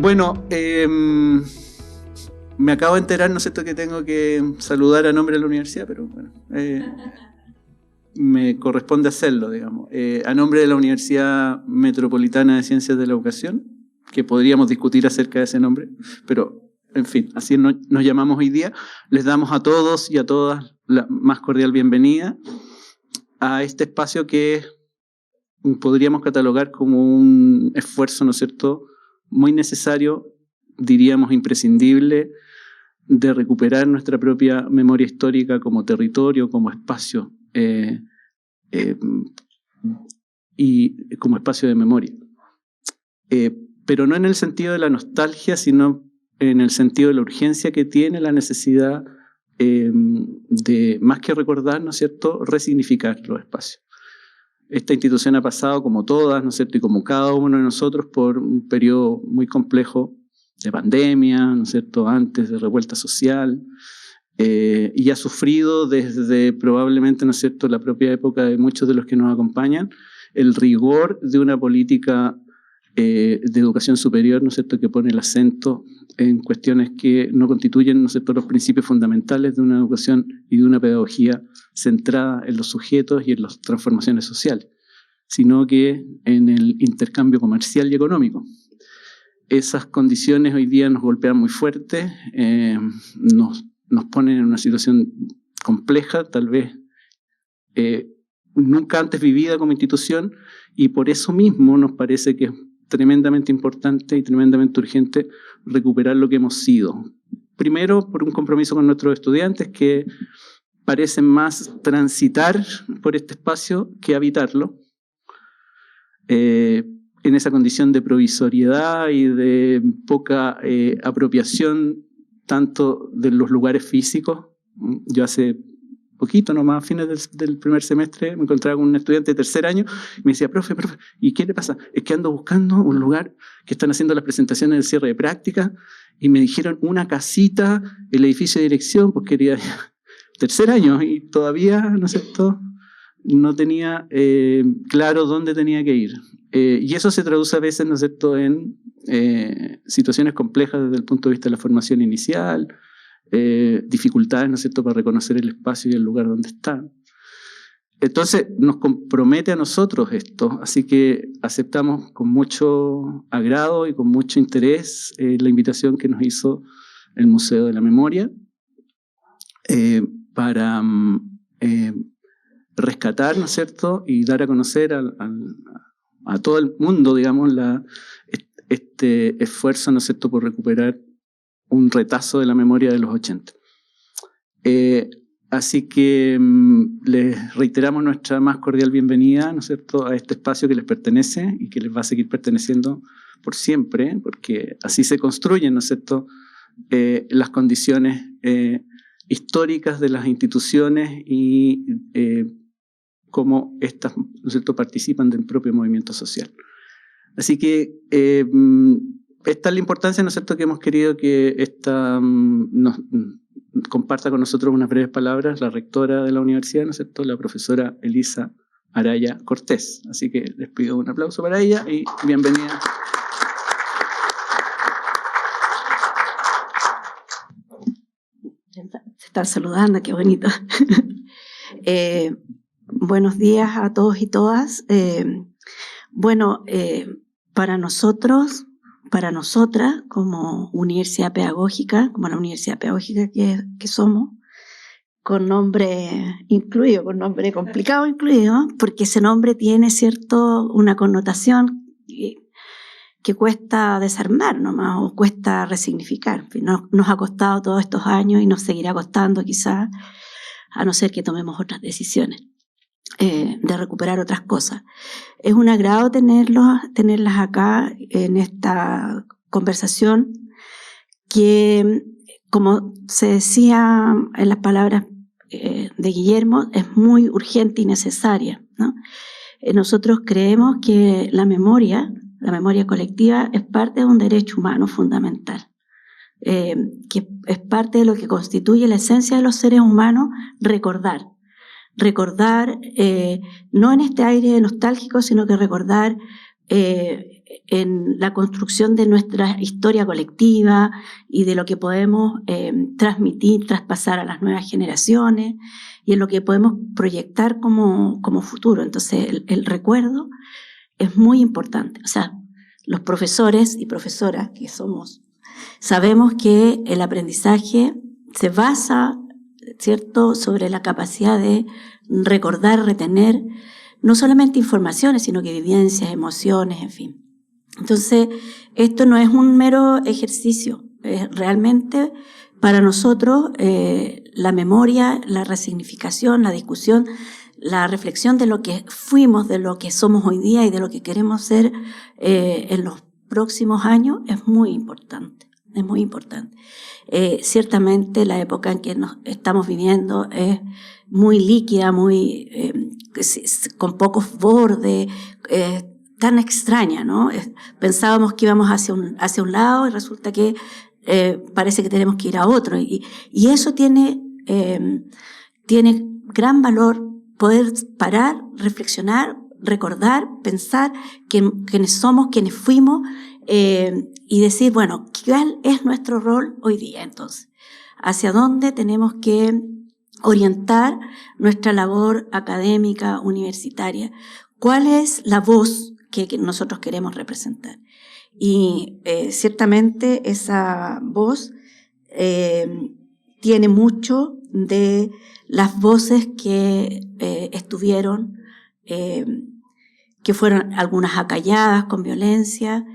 Bueno, me acabo de enterar, ¿no es cierto?, que tengo que saludar a nombre de la universidad, pero bueno, me corresponde hacerlo, digamos. A nombre de la Universidad Metropolitana de Ciencias de la Educación, que podríamos discutir acerca de ese nombre, pero en fin, así nos llamamos hoy día. Les damos a todos y a todas la más cordial bienvenida a este espacio que podríamos catalogar como un esfuerzo, ¿no es cierto?, muy necesario, diríamos imprescindible, de recuperar nuestra propia memoria histórica como territorio, como espacio, y como espacio de memoria. Pero no en el sentido de la nostalgia, sino en el sentido de la urgencia que tiene la necesidad de, más que recordar, ¿no es cierto?, resignificar los espacios. Esta institución ha pasado, como todas, ¿no es cierto?, y como cada uno de nosotros, por un periodo muy complejo de pandemia, ¿no es cierto?, antes de revuelta social, y ha sufrido desde probablemente, ¿no es cierto?, la propia época de muchos de los que nos acompañan, el rigor de una política de educación superior, ¿no es cierto?, que pone el acento en cuestiones que no constituyen, ¿no es cierto?, los principios fundamentales de una educación y de una pedagogía centrada en los sujetos y en las transformaciones sociales, sino que en el intercambio comercial y económico. Esas condiciones hoy día nos golpean muy fuerte, nos ponen en una situación compleja, tal vez nunca antes vivida como institución, y por eso mismo nos parece que es tremendamente importante y tremendamente urgente recuperar lo que hemos sido. Primero, por un compromiso con nuestros estudiantes que parecen más transitar por este espacio que habitarlo, en esa condición de provisoriedad y de poca apropiación tanto de los lugares físicos. Yo hace poquito, nomás a fines del primer semestre, me encontraba con un estudiante de tercer año y me decía, profe, ¿y qué le pasa? Es que ando buscando un lugar que están haciendo las presentaciones del cierre de práctica y me dijeron una casita, el edificio de dirección, pues quería tercer año y todavía, ¿no es cierto?, no tenía claro dónde tenía que ir. Y eso se traduce a veces, ¿no es cierto?, en situaciones complejas desde el punto de vista de la formación inicial, dificultades, ¿no es cierto?, para reconocer el espacio y el lugar donde están. Entonces nos compromete a nosotros esto, así que aceptamos con mucho agrado y con mucho interés la invitación que nos hizo el Museo de la Memoria para rescatar, ¿no es cierto?, y dar a conocer a todo el mundo, digamos, este esfuerzo, ¿no es cierto?, por recuperar un retazo de la memoria de los 80. Así que les reiteramos nuestra más cordial bienvenida, ¿no es cierto?, a este espacio que les pertenece y que les va a seguir perteneciendo por siempre, porque así se construyen, ¿no es cierto?, las condiciones históricas de las instituciones y cómo estas, ¿no es cierto?, participan del propio movimiento social. Así que esta es la importancia, ¿no es cierto?, que hemos querido que nos comparta con nosotros unas breves palabras la rectora de la universidad, ¿no es cierto?, la profesora Elisa Araya Cortés. Así que les pido un aplauso para ella y bienvenida. Se están saludando, qué bonito. Buenos días a todos y todas. Para nosotros, para nosotras, como universidad pedagógica, como la universidad pedagógica que somos, con nombre incluido, con nombre complicado incluido, porque ese nombre tiene una connotación que cuesta desarmar nomás, o cuesta resignificar. Nos ha costado todos estos años y nos seguirá costando quizás, a no ser que tomemos otras decisiones de recuperar otras cosas. Es un agrado tenerlas acá en esta conversación que, como se decía en las palabras de Guillermo, es muy urgente y necesaria, ¿no? Nosotros creemos que la memoria colectiva es parte de un derecho humano fundamental, que es parte de lo que constituye la esencia de los seres humanos, recordar, no en este aire nostálgico, sino que recordar en la construcción de nuestra historia colectiva y de lo que podemos transmitir, traspasar a las nuevas generaciones y en lo que podemos proyectar como futuro. Entonces el recuerdo es muy importante. O sea, los profesores y profesoras que somos, sabemos que el aprendizaje se basa, ¿cierto?, sobre la capacidad de recordar, retener, no solamente informaciones, sino que vivencias, emociones, en fin. Entonces, esto no es un mero ejercicio, es realmente para nosotros la memoria, la resignificación, la discusión, la reflexión de lo que fuimos, de lo que somos hoy día y de lo que queremos ser en los próximos años es muy importante, es muy importante. Ciertamente la época en que nos estamos viviendo es muy líquida, muy con pocos bordes, tan extraña, ¿no? Pensábamos que íbamos hacia un lado y resulta que parece que tenemos que ir a otro. Y eso tiene gran valor, poder parar, reflexionar, recordar, pensar quiénes somos, quiénes fuimos, y decir, bueno, ¿cuál es nuestro rol hoy día entonces? ¿Hacia dónde tenemos que orientar nuestra labor académica, universitaria? ¿Cuál es la voz que nosotros queremos representar? Y ciertamente esa voz tiene mucho de las voces que estuvieron, que fueron algunas acalladas con violencia,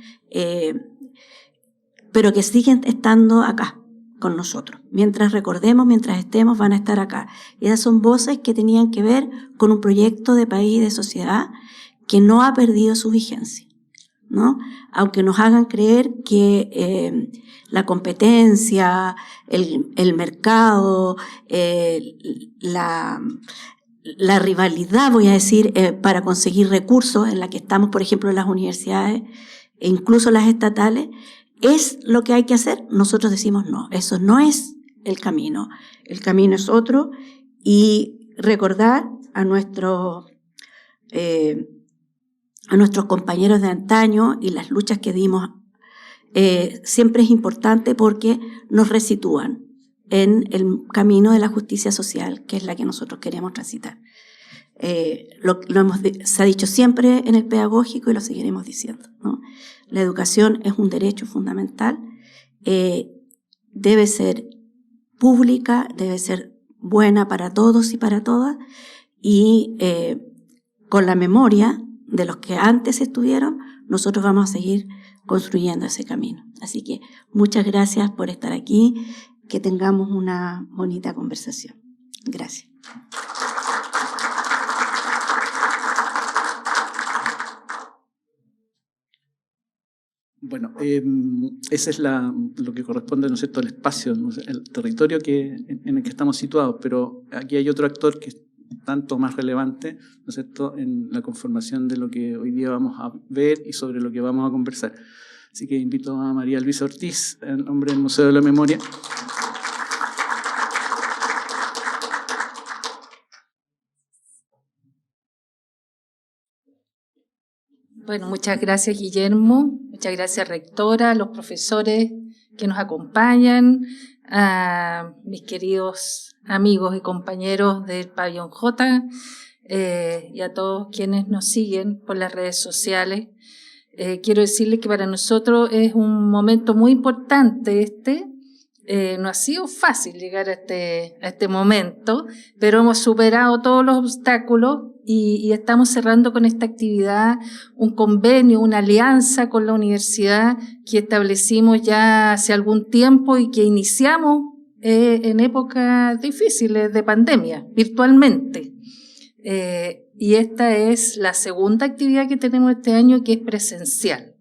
pero que siguen estando acá con nosotros. Mientras recordemos, mientras estemos, van a estar acá. Y esas son voces que tenían que ver con un proyecto de país y de sociedad que no ha perdido su vigencia, ¿no? Aunque nos hagan creer que la competencia, el mercado, la rivalidad, voy a decir, para conseguir recursos en la que estamos, por ejemplo, en las universidades e incluso las estatales, es lo que hay que hacer. Nosotros decimos no, eso no es el camino es otro, y recordar a nuestros compañeros de antaño y las luchas que dimos siempre es importante porque nos resitúan en el camino de la justicia social, que es la que nosotros queremos transitar. Se ha dicho siempre en el pedagógico y lo seguiremos diciendo, ¿no? La educación es un derecho fundamental, debe ser pública, debe ser buena para todos y para todas, y con la memoria de los que antes estuvieron, nosotros vamos a seguir construyendo ese camino. Así que muchas gracias por estar aquí, que tengamos una bonita conversación. Gracias. Bueno, ese es lo que corresponde, ¿no es cierto?, al espacio, ¿no es cierto?, el territorio en el que estamos situados, pero aquí hay otro actor que es tanto más relevante, ¿no es cierto?, en la conformación de lo que hoy día vamos a ver y sobre lo que vamos a conversar. Así que invito a María Luisa Ortiz, en nombre del Museo de la Memoria. Bueno, muchas gracias, Guillermo, muchas gracias, rectora, a los profesores que nos acompañan, a mis queridos amigos y compañeros del Pabellón J, y a todos quienes nos siguen por las redes sociales. Quiero decirles que para nosotros es un momento muy importante no ha sido fácil llegar a este momento, pero hemos superado todos los obstáculos y estamos cerrando con esta actividad un convenio, una alianza con la universidad que establecimos ya hace algún tiempo y que iniciamos en épocas difíciles de pandemia, virtualmente. Y esta es la segunda actividad que tenemos este año, que es presencial.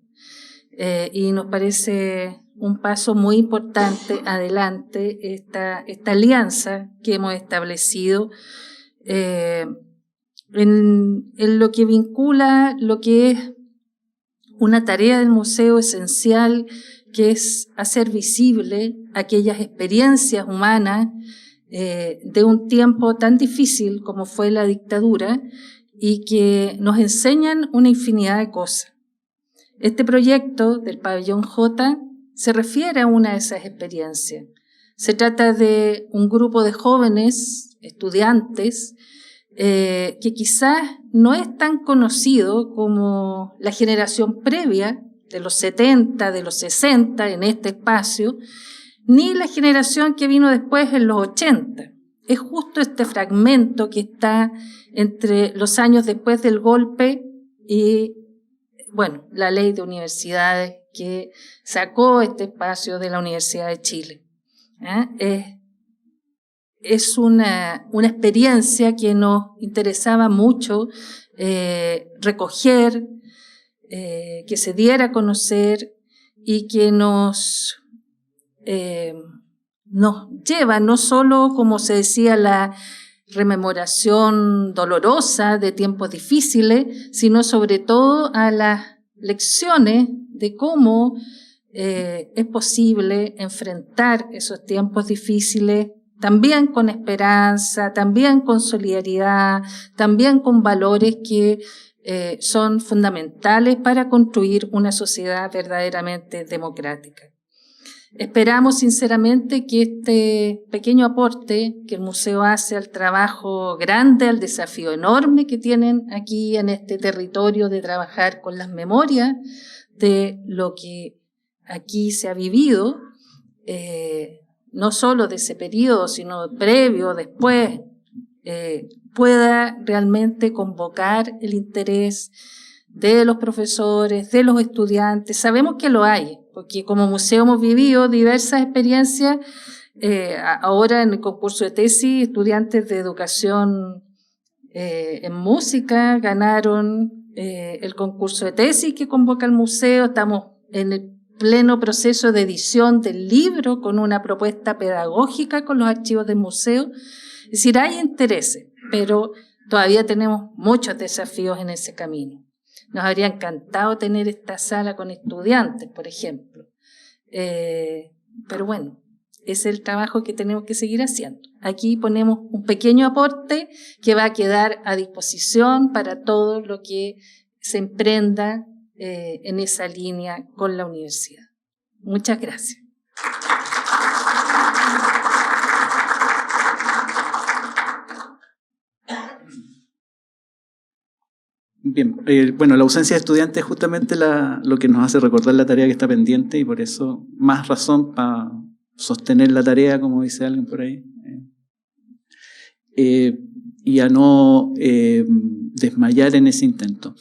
Y nos parece un paso muy importante adelante esta alianza que hemos establecido en lo que vincula lo que es una tarea del museo esencial, que es hacer visible aquellas experiencias humanas de un tiempo tan difícil como fue la dictadura y que nos enseñan una infinidad de cosas. Este proyecto del Pabellón J se refiere a una de esas experiencias. Se trata de un grupo de jóvenes, estudiantes, que quizás no es tan conocido como la generación previa de los 70, de los 60 en este espacio, ni la generación que vino después en los 80. Es justo este fragmento que está entre los años después del golpe y, bueno, la ley de universidades que sacó este espacio de la Universidad de Chile. Es una experiencia que nos interesaba mucho recoger, que se diera a conocer y que nos lleva no solo, como se decía, la rememoración dolorosa de tiempos difíciles, sino sobre todo a las lecciones de cómo es posible enfrentar esos tiempos difíciles también con esperanza, también con solidaridad, también con valores que son fundamentales para construir una sociedad verdaderamente democrática. Esperamos sinceramente que este pequeño aporte que el museo hace al trabajo grande, al desafío enorme que tienen aquí en este territorio de trabajar con las memorias de lo que aquí se ha vivido, no solo de ese periodo, sino previo, después, pueda realmente convocar el interés de los profesores, de los estudiantes. Sabemos que lo hay, porque como museo hemos vivido diversas experiencias. Ahora en el concurso de tesis, estudiantes de educación en música ganaron el concurso de tesis que convoca el museo. Estamos en el pleno proceso de edición del libro con una propuesta pedagógica con los archivos del museo. Es decir, hay intereses, pero todavía tenemos muchos desafíos en ese camino. Nos habría encantado tener esta sala con estudiantes, por ejemplo. Pero bueno, ese es el trabajo que tenemos que seguir haciendo. Aquí ponemos un pequeño aporte que va a quedar a disposición para todo lo que se emprenda en esa línea con la universidad. Muchas gracias. Bien, bueno, la ausencia de estudiantes es justamente lo que nos hace recordar la tarea que está pendiente y por eso más razón para sostener la tarea, como dice alguien por ahí, y a no desmayar en ese intento.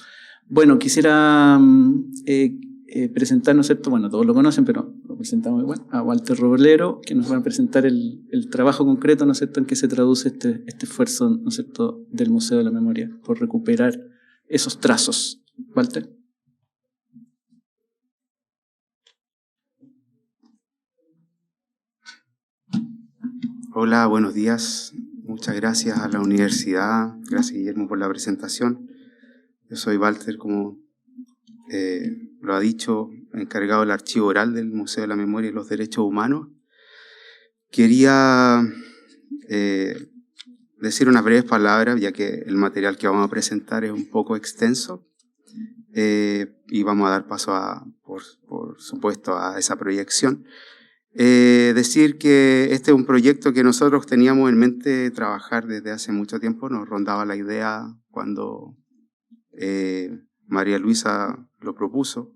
Bueno, quisiera presentar, ¿no es cierto? Bueno, todos lo conocen, pero lo presentamos igual, a Walter Roblero, que nos va a presentar el trabajo concreto, ¿no es cierto?, en que se traduce este esfuerzo, ¿no es cierto?, del Museo de la Memoria por recuperar esos trazos. Walter. Hola, buenos días. Muchas gracias a la universidad. Gracias, Guillermo, por la presentación. Yo soy Walter, como lo ha dicho, encargado del archivo oral del Museo de la Memoria y los Derechos Humanos. Quería decir unas breves palabras, ya que el material que vamos a presentar es un poco extenso, y vamos a dar paso, por supuesto, a esa proyección. Decir que este es un proyecto que nosotros teníamos en mente trabajar desde hace mucho tiempo. Nos rondaba la idea cuando María Luisa lo propuso,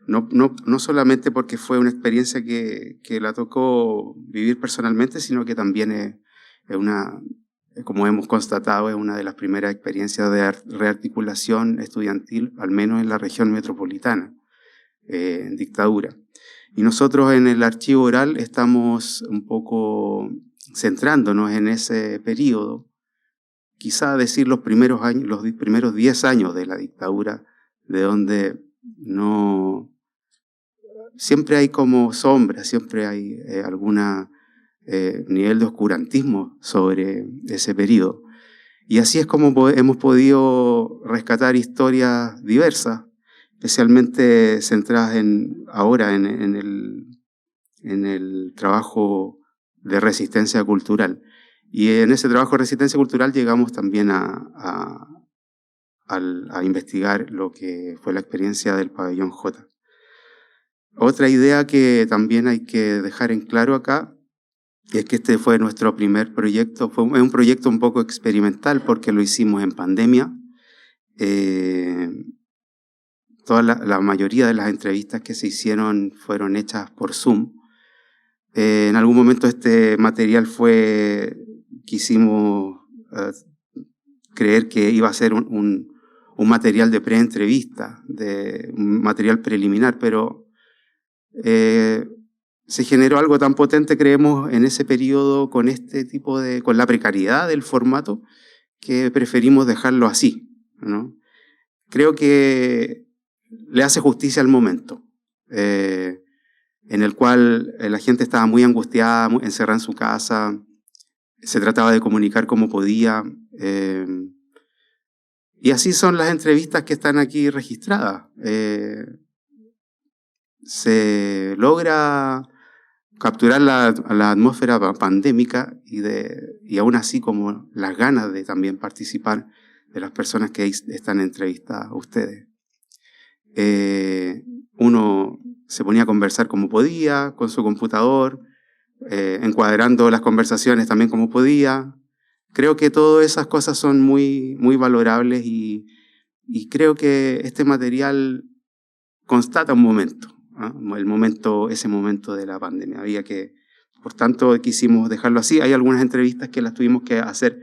no solamente porque fue una experiencia que la tocó vivir personalmente, sino que también es una, como hemos constatado, es una de las primeras experiencias de rearticulación estudiantil, al menos en la región metropolitana, en dictadura. Y nosotros en el archivo oral estamos un poco centrándonos en ese periodo, quizá decir los primeros 10 años de la dictadura, de donde siempre hay como sombra, siempre hay algún nivel de oscurantismo sobre ese periodo. Y así es como hemos podido rescatar historias diversas, especialmente centradas ahora en el trabajo de resistencia cultural. Y en ese trabajo de resistencia cultural llegamos también a investigar lo que fue la experiencia del Pabellón J. Otra idea que también hay que dejar en claro acá es que este fue nuestro primer proyecto. Es un proyecto un poco experimental porque lo hicimos en pandemia. La mayoría de las entrevistas que se hicieron fueron hechas por Zoom. En algún momento este material quisimos creer que iba a ser un material de preentrevista, un material preliminar, pero se generó algo tan potente, creemos, en ese periodo con con la precariedad del formato, que preferimos dejarlo así, ¿no? Creo que le hace justicia al momento, en el cual la gente estaba muy angustiada, encerrada en su casa, se trataba de comunicar como podía, y así son las entrevistas que están aquí registradas. Se logra capturar la atmósfera pandémica y aún así como las ganas de también participar de las personas que están entrevistadas a ustedes. Uno se ponía a conversar como podía, con su computador, encuadrando las conversaciones también como podía. Creo que todas esas cosas son muy, muy valorables y creo que este material constata un momento, ¿no? Ese momento de la pandemia. Por tanto, quisimos dejarlo así. Hay algunas entrevistas que las tuvimos que hacer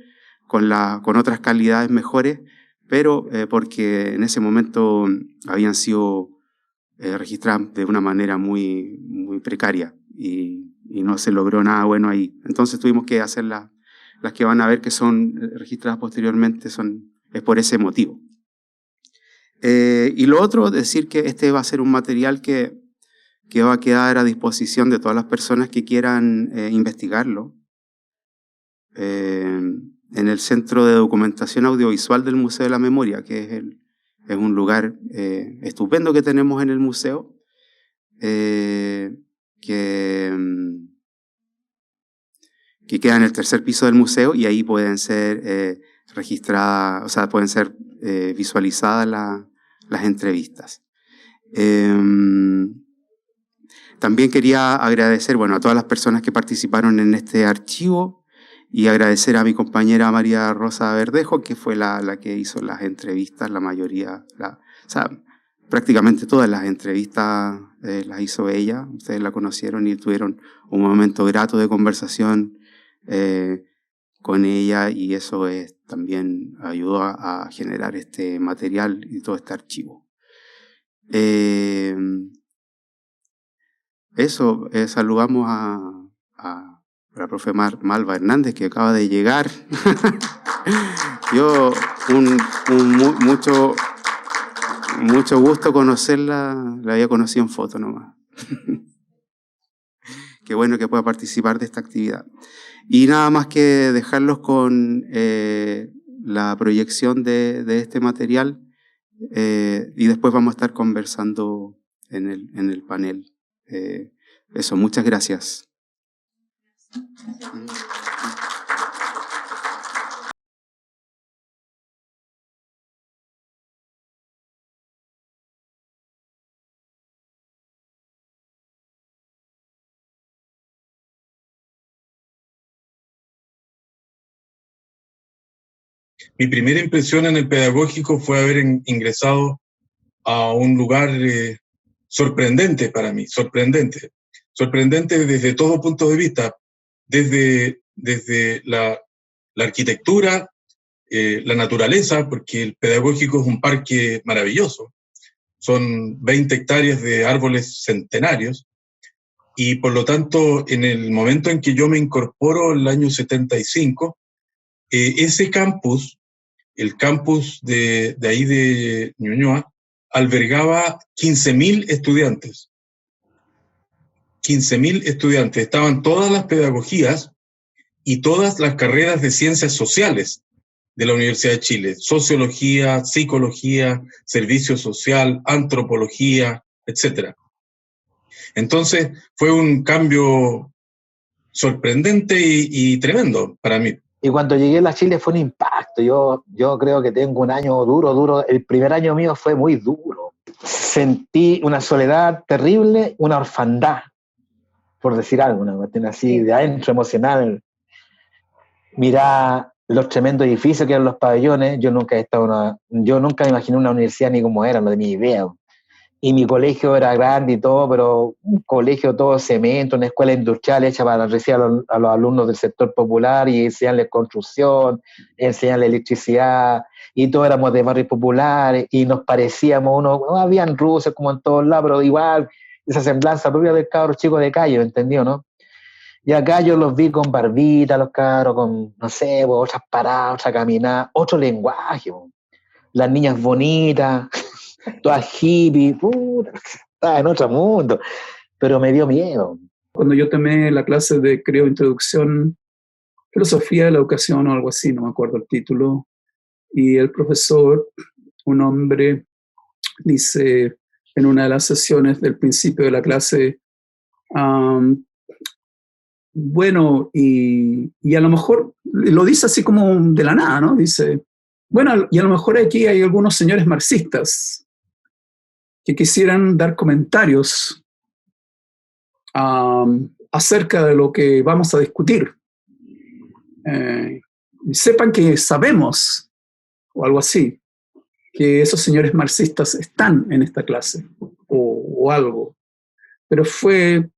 con otras calidades mejores, pero porque en ese momento habían sido registradas de una manera muy, muy precaria y no se logró nada bueno ahí. Entonces tuvimos que hacer las que van a ver que son registradas posteriormente, es por ese motivo. Y lo otro, decir que este va a ser un material que va a quedar a disposición de todas las personas que quieran investigarlo. En el Centro de Documentación Audiovisual del Museo de la Memoria, que es un lugar estupendo que tenemos en el museo, que queda en el tercer piso del museo, y ahí pueden ser registradas, o sea, pueden ser visualizadas las entrevistas. También quería agradecer, a todas las personas que participaron en este archivo, y agradecer a mi compañera María Rosa Verdejo, que fue la que hizo las entrevistas, la mayoría, prácticamente todas las entrevistas las hizo ella. Ustedes la conocieron y tuvieron un momento grato de conversación con ella, y eso también ayudó a generar este material y todo este archivo. Saludamos a la profe Malva Hernández, que acaba de llegar. Yo, mucho gusto conocerla, la había conocido en foto nomás. Qué bueno que pueda participar de esta actividad. Y nada más que dejarlos con la proyección de este material, y después vamos a estar conversando en el panel. Muchas gracias. Mi primera impresión en el pedagógico fue haber ingresado a un lugar sorprendente para mí, sorprendente desde todo punto de vista, desde la arquitectura, la naturaleza, porque el pedagógico es un parque maravilloso, son 20 hectáreas de árboles centenarios, y por lo tanto, en el momento en que yo me incorporo, el año 75, ese campus, el campus de ahí de Ñuñoa, albergaba 15.000 estudiantes. 15.000 estudiantes. Estaban todas las pedagogías y todas las carreras de ciencias sociales de la Universidad de Chile. Sociología, psicología, servicio social, antropología, etc. Entonces, fue un cambio sorprendente y tremendo para mí. Y cuando llegué a la Chile fue un impacto. Yo creo que tengo un año duro. El primer año mío fue muy duro. sentí una soledad terrible, una orfandad, por decir algo, una cuestión así de adentro emocional. Mirá los tremendos edificios que eran los pabellones. Yo nunca me imaginé una universidad ni cómo era, no tenía idea. Y mi colegio era grande y todo, pero un colegio todo cemento, una escuela industrial hecha para recibir a los alumnos del sector popular y enseñarles construcción, enseñarles electricidad, y todos éramos de barrios populares y nos parecíamos habían rusos como en todos lados, pero igual esa semblanza propia del cabro chico de calle, ¿me entendió, no? Y acá yo los vi con barbita, los cabros, con, no sé, otras paradas, otra caminada, otro lenguaje, las niñas bonitas, todas hippies, puta, estaba en otro mundo, pero me dio miedo. Cuando yo tomé la clase de, creo, introducción, filosofía de la educación o algo así, no me acuerdo el título, y el profesor, un hombre, dice en una de las sesiones del principio de la clase, bueno, y a lo mejor lo dice así como de la nada, ¿no? Dice, bueno, y a lo mejor aquí hay algunos señores marxistas que quisieran dar comentarios acerca de lo que vamos a discutir. Sepan que sabemos, o algo así, que esos señores marxistas están en esta clase, o algo. Pero fue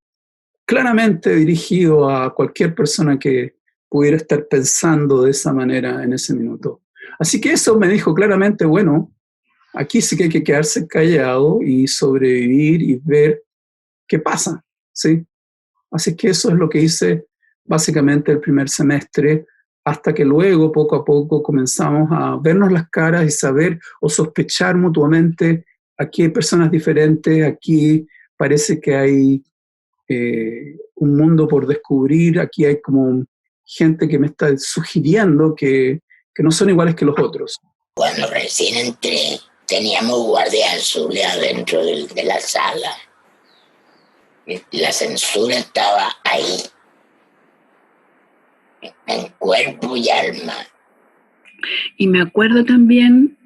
claramente dirigido a cualquier persona que pudiera estar pensando de esa manera en ese minuto. Así que eso me dijo claramente, bueno, aquí sí que hay que quedarse callado y sobrevivir y ver qué pasa, ¿sí? Así que eso es lo que hice básicamente el primer semestre, hasta que luego, poco a poco, comenzamos a vernos las caras y saber o sospechar mutuamente, aquí hay personas diferentes, aquí parece que hay un mundo por descubrir, aquí hay como gente que me está sugiriendo que no son iguales que los otros. Cuando recién entré, teníamos guardias azules adentro de la sala. La censura estaba ahí, en cuerpo y alma. Y me acuerdo también,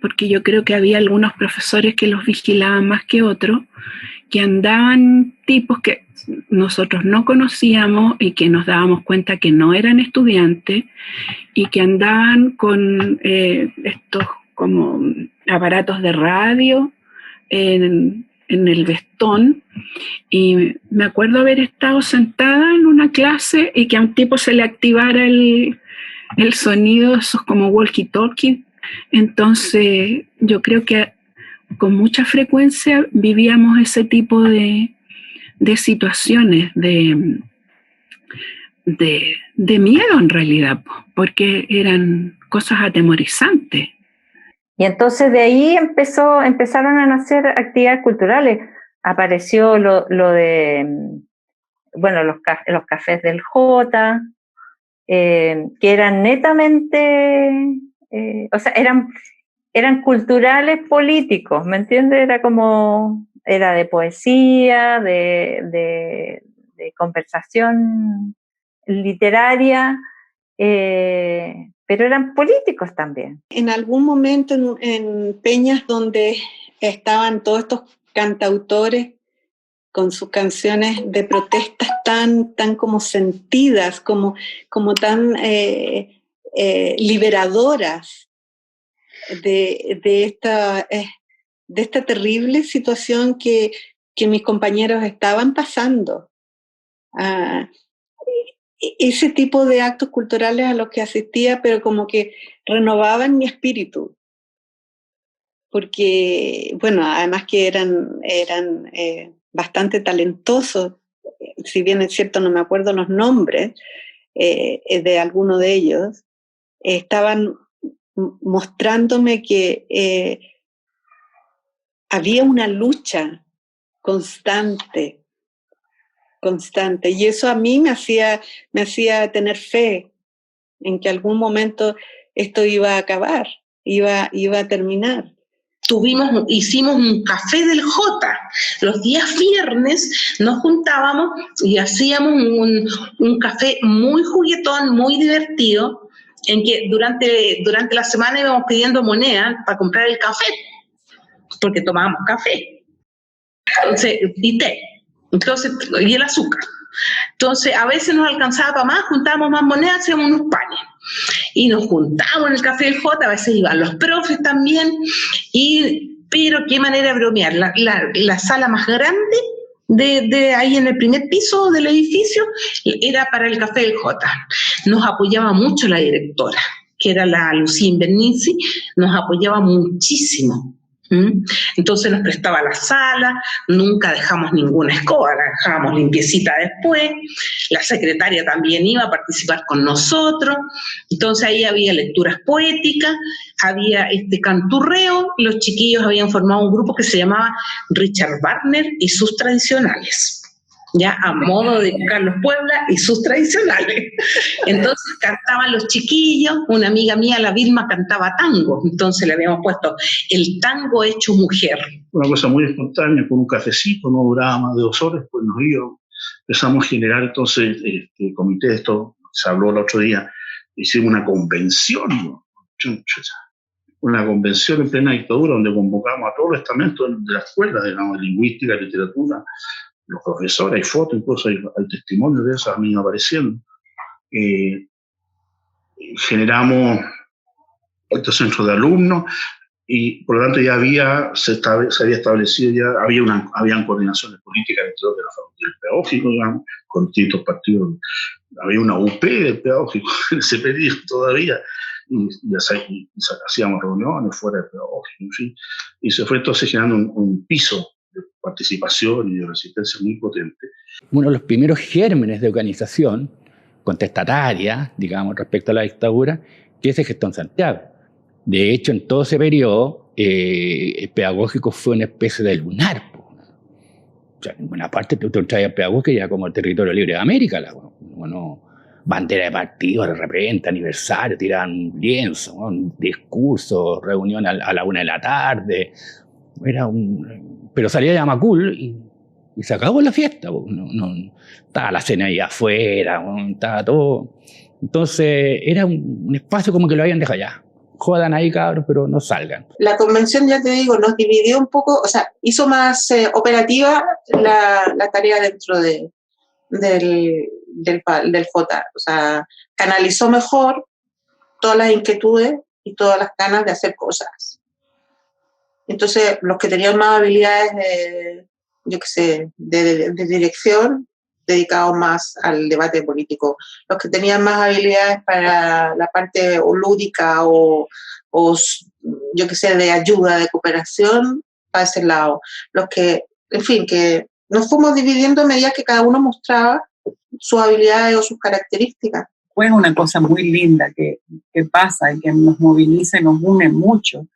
porque yo creo que había algunos profesores que los vigilaban más que otros, que andaban tipos que nosotros no conocíamos y que nos dábamos cuenta que no eran estudiantes y que andaban con estos como aparatos de radio en el vestón, y me acuerdo haber estado sentada en una clase y que a un tipo se le activara el sonido, esos como walkie-talkie. Entonces yo creo que con mucha frecuencia vivíamos ese tipo de situaciones de miedo en realidad, porque eran cosas atemorizantes. Y entonces de ahí empezaron a nacer actividades culturales. Apareció lo de, bueno, los cafés del J, que eran netamente, o sea, eran culturales políticos, ¿me entiendes? Era de poesía, de conversación literaria, pero eran políticos también. En algún momento en peñas donde estaban todos estos cantautores con sus canciones de protestas tan como sentidas, como tan liberadoras de esta terrible situación que mis compañeros estaban pasando. Ese tipo de actos culturales a los que asistía, pero como que renovaban mi espíritu. Porque, bueno, además que eran bastante talentosos, si bien es cierto no me acuerdo los nombres de alguno de ellos, estaban mostrándome que había una lucha constante, y eso a mí me hacía tener fe en que algún momento esto iba a acabar, iba a terminar. Hicimos un café del J. Los días viernes nos juntábamos y hacíamos un café muy juguetón, muy divertido, en que durante la semana íbamos pidiendo moneda para comprar el café. porque tomábamos café. Entonces, y té. Entonces, y el azúcar. Entonces, a veces nos alcanzaba para más, juntábamos más monedas, hacíamos unos panes. Y nos juntábamos en el Café del J, a veces iban los profes también, pero qué manera de bromear. La sala más grande de ahí en el primer piso del edificio era para el Café del J. Nos apoyaba mucho la directora, que era la Lucía Invernici, nos apoyaba muchísimo. Entonces nos prestaba la sala, nunca dejamos ninguna escoba, la dejábamos limpiecita después, la secretaria también iba a participar con nosotros, entonces ahí había lecturas poéticas, había canturreo, los chiquillos habían formado un grupo que se llamaba Richard Wagner y sus tradicionales, ya a modo de Carlos Puebla y sus tradicionales. Entonces cantaban los chiquillos, una amiga mía, la Vilma, cantaba tango, entonces le habíamos puesto el tango hecho mujer. Una cosa muy espontánea, con un cafecito, no duraba más de 2 horas, pues nos íbamos, empezamos a generar entonces comité de esto, se habló el otro día, hicimos una convención, ¿no? Una convención en plena dictadura donde convocamos a todos los estamentos de la escuela, digamos, de lingüística, literatura, los profesores, hay fotos, incluso hay testimonios de eso, a mí apareciendo. Generamos estos centros de alumnos y por lo tanto ya se había establecido, ya habían coordinaciones políticas dentro de la facultad del pedagógico, digamos, con distintos partidos. Había una UP del pedagógico en ese periodo todavía, y hacíamos reuniones fuera del pedagógico, en fin, y se fue entonces generando un piso de participación y de resistencia muy potente. Uno de los primeros gérmenes de organización contestataria, digamos, respecto a la dictadura, que es el Gestón Santiago. De hecho, en todo ese periodo, el pedagógico fue una especie de lunar. O sea, en buena parte tú traías pedagógico ya como el territorio libre de América. Bandera de partido, de repente, aniversario, tiraban lienzo, un discurso, reunión a la 1 de la tarde. Pero salía Yamacul y se acabó la fiesta. Estaba la cena ahí afuera, estaba todo. Entonces era un espacio como que lo habían dejado ya. Jodan ahí, cabros, pero no salgan. La convención, ya te digo, nos dividió un poco, o sea, hizo más operativa la tarea dentro del J. O sea, canalizó mejor todas las inquietudes y todas las ganas de hacer cosas. Entonces, los que tenían más habilidades de dirección, dedicados más al debate político. Los que tenían más habilidades para la parte lúdica o de ayuda, de cooperación, para ese lado. Los que, en fin, que nos fuimos dividiendo a medida que cada uno mostraba sus habilidades o sus características. Fue una cosa muy linda que pasa y que nos moviliza y nos une mucho.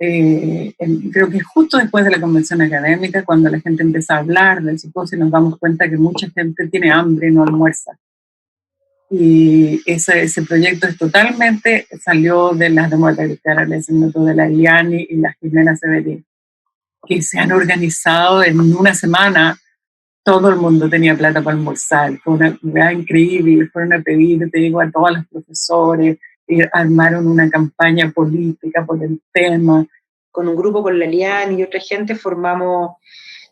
Creo que justo después de la convención académica, cuando la gente empieza a hablar del simposio, nos damos cuenta que mucha gente tiene hambre y no almuerza. Y ese proyecto salió de las demócratas cristianas, el método de la Iliani y la Jimena Severín, que se han organizado en una semana. Todo el mundo tenía plata para almorzar. Fue una idea increíble. Fueron a pedir, te digo, a todos los profesores, armaron una campaña política por el tema. Con un grupo, con la Lian y otra gente, formamos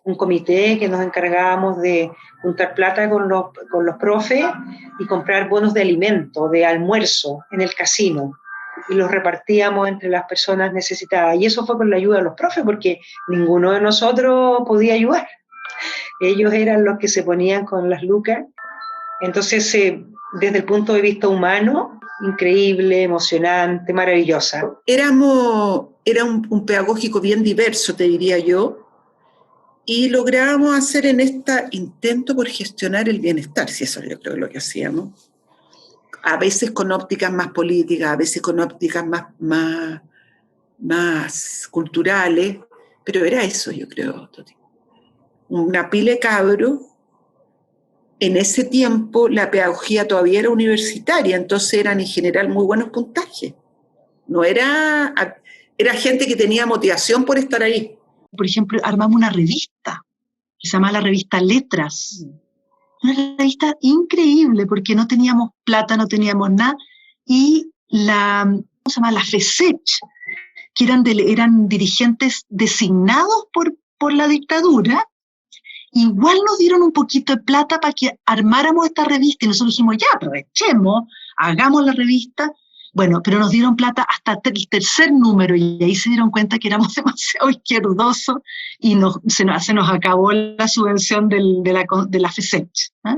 un comité que nos encargábamos de juntar plata con los profes y comprar bonos de alimento, de almuerzo en el casino. Y los repartíamos entre las personas necesitadas. Y eso fue con la ayuda de los profes, porque ninguno de nosotros podía ayudar. Ellos eran los que se ponían con las lucas. Entonces, desde el punto de vista humano, increíble, emocionante, maravillosa. Era un pedagógico bien diverso, te diría yo, y lográbamos hacer en este intento por gestionar el bienestar, si eso yo creo que lo que hacíamos, a veces con ópticas más políticas, a veces con ópticas más culturales, pero era eso, yo creo, Toti. Una pila de cabros. En ese tiempo la pedagogía todavía era universitaria, entonces eran en general muy buenos puntajes. No era gente que tenía motivación por estar ahí. Por ejemplo, armamos una revista que se llama la revista Letras. Una revista increíble porque no teníamos plata, no teníamos nada. Y ¿cómo se llama? La FESECH, que eran dirigentes designados por la dictadura, igual nos dieron un poquito de plata para que armáramos esta revista, y nosotros dijimos, ya, aprovechemos, hagamos la revista. Bueno, pero nos dieron plata hasta el tercer número, y ahí se dieron cuenta que éramos demasiado izquierdosos, y se nos acabó la subvención de la FESECH, ¿eh?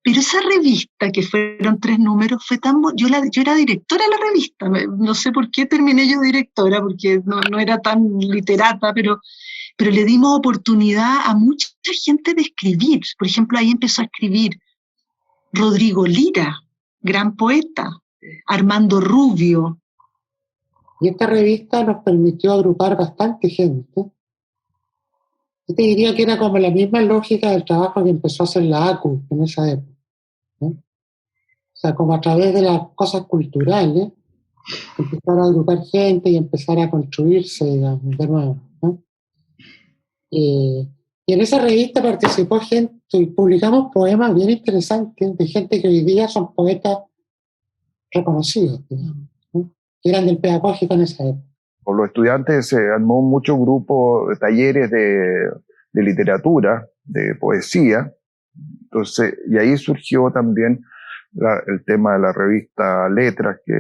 Pero esa revista, que fueron 3 números, fue tan yo era directora de la revista, no sé por qué terminé yo directora, porque no era tan literata, pero le dimos oportunidad a mucha gente de escribir. Por ejemplo, ahí empezó a escribir Rodrigo Lira, gran poeta, Armando Rubio. Y esta revista nos permitió agrupar bastante gente. Yo te diría que era como la misma lógica del trabajo que empezó a hacer la ACU en esa época, ¿no? O sea, como a través de las cosas culturales, empezar a agrupar gente y empezar a construirse, digamos, de nuevo, ¿no? Y en esa revista participó gente, y publicamos poemas bien interesantes de gente que hoy día son poetas reconocidos, digamos, ¿no? Que eran del pedagógico en esa época. Por los estudiantes se armó mucho grupo de talleres de literatura, de poesía. Entonces, y ahí surgió también el tema de la revista Letras, que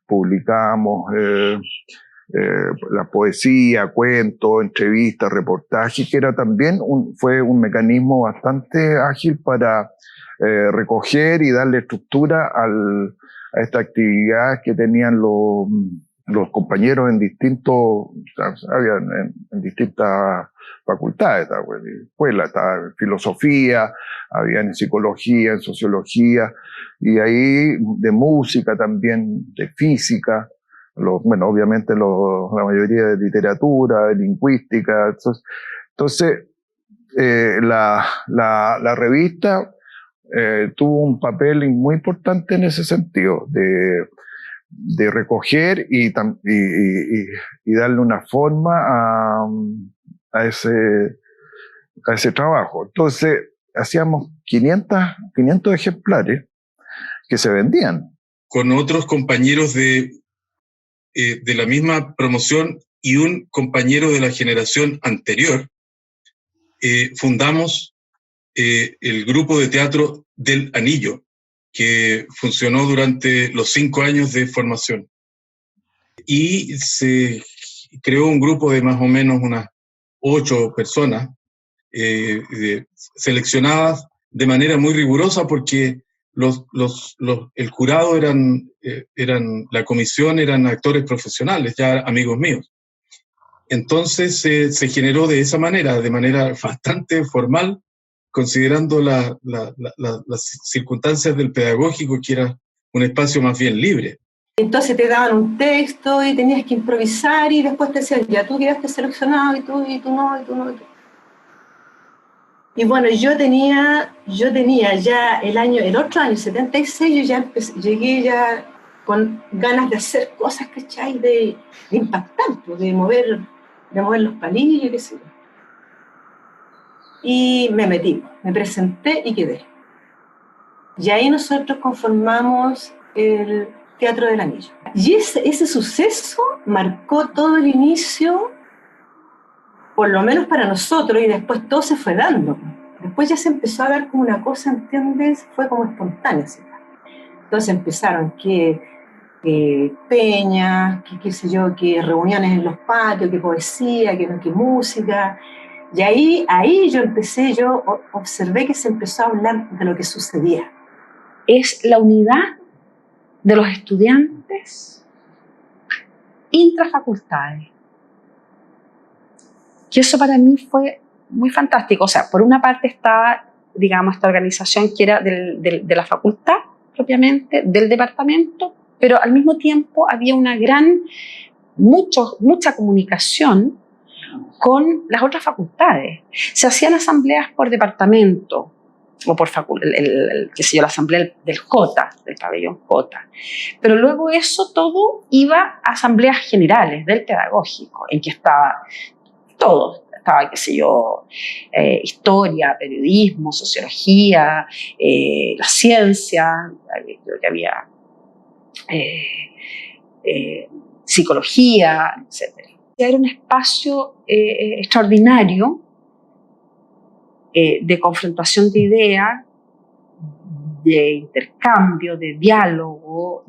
publicamos la poesía, cuentos, entrevistas, reportajes, que era también fue un mecanismo bastante ágil para recoger y darle estructura a esta actividad que tenían los compañeros en en distintas facultades, estaba en escuela, estaba en filosofía, había en psicología, en sociología, y ahí de música también, de física, obviamente la mayoría de literatura, de lingüística. Entonces la revista tuvo un papel muy importante en ese sentido, de recoger y darle una forma a ese trabajo. Entonces, hacíamos 500 ejemplares que se vendían. Con otros compañeros de la misma promoción y un compañero de la generación anterior, fundamos el grupo de teatro del Anillo, que funcionó durante los 5 años de formación. Y se creó un grupo de más o menos unas 8 personas, seleccionadas de manera muy rigurosa, porque el jurado la comisión eran actores profesionales, ya amigos míos. Entonces se generó de esa manera, de manera bastante formal, considerando las circunstancias del pedagógico, que era un espacio más bien libre. Entonces te daban un texto y tenías que improvisar, y después te decían, ya tú quedaste seleccionado, y tú no. Y bueno, yo tenía ya el otro año, 76, yo ya llegué ya con ganas de hacer cosas, ¿cachai? De impactar, de mover los palillos, qué sé yo. Y me metí, me presenté y quedé. Y ahí nosotros conformamos el Teatro del Anillo. Y ese suceso marcó todo el inicio, por lo menos para nosotros, y después todo se fue dando. Después ya se empezó a dar como una cosa, ¿entiendes? Fue como espontánea, ¿sí? Entonces empezaron que peñas, que qué sé yo, que reuniones en los patios, que poesía, que música. Y ahí yo observé que se empezó a hablar de lo que sucedía. Es la unidad de los estudiantes intrafacultades. Y eso para mí fue muy fantástico. O sea, por una parte estaba, digamos, esta organización que era de la facultad propiamente, del departamento, pero al mismo tiempo había mucha comunicación con las otras facultades. Se hacían asambleas por departamento, o por la asamblea del J, del pabellón J. Pero luego eso todo iba a asambleas generales del pedagógico, en que estaba todo. Estaba, historia, periodismo, sociología, la ciencia, creo que había psicología, etc. Era un espacio extraordinario de confrontación de ideas, de intercambio, de diálogo,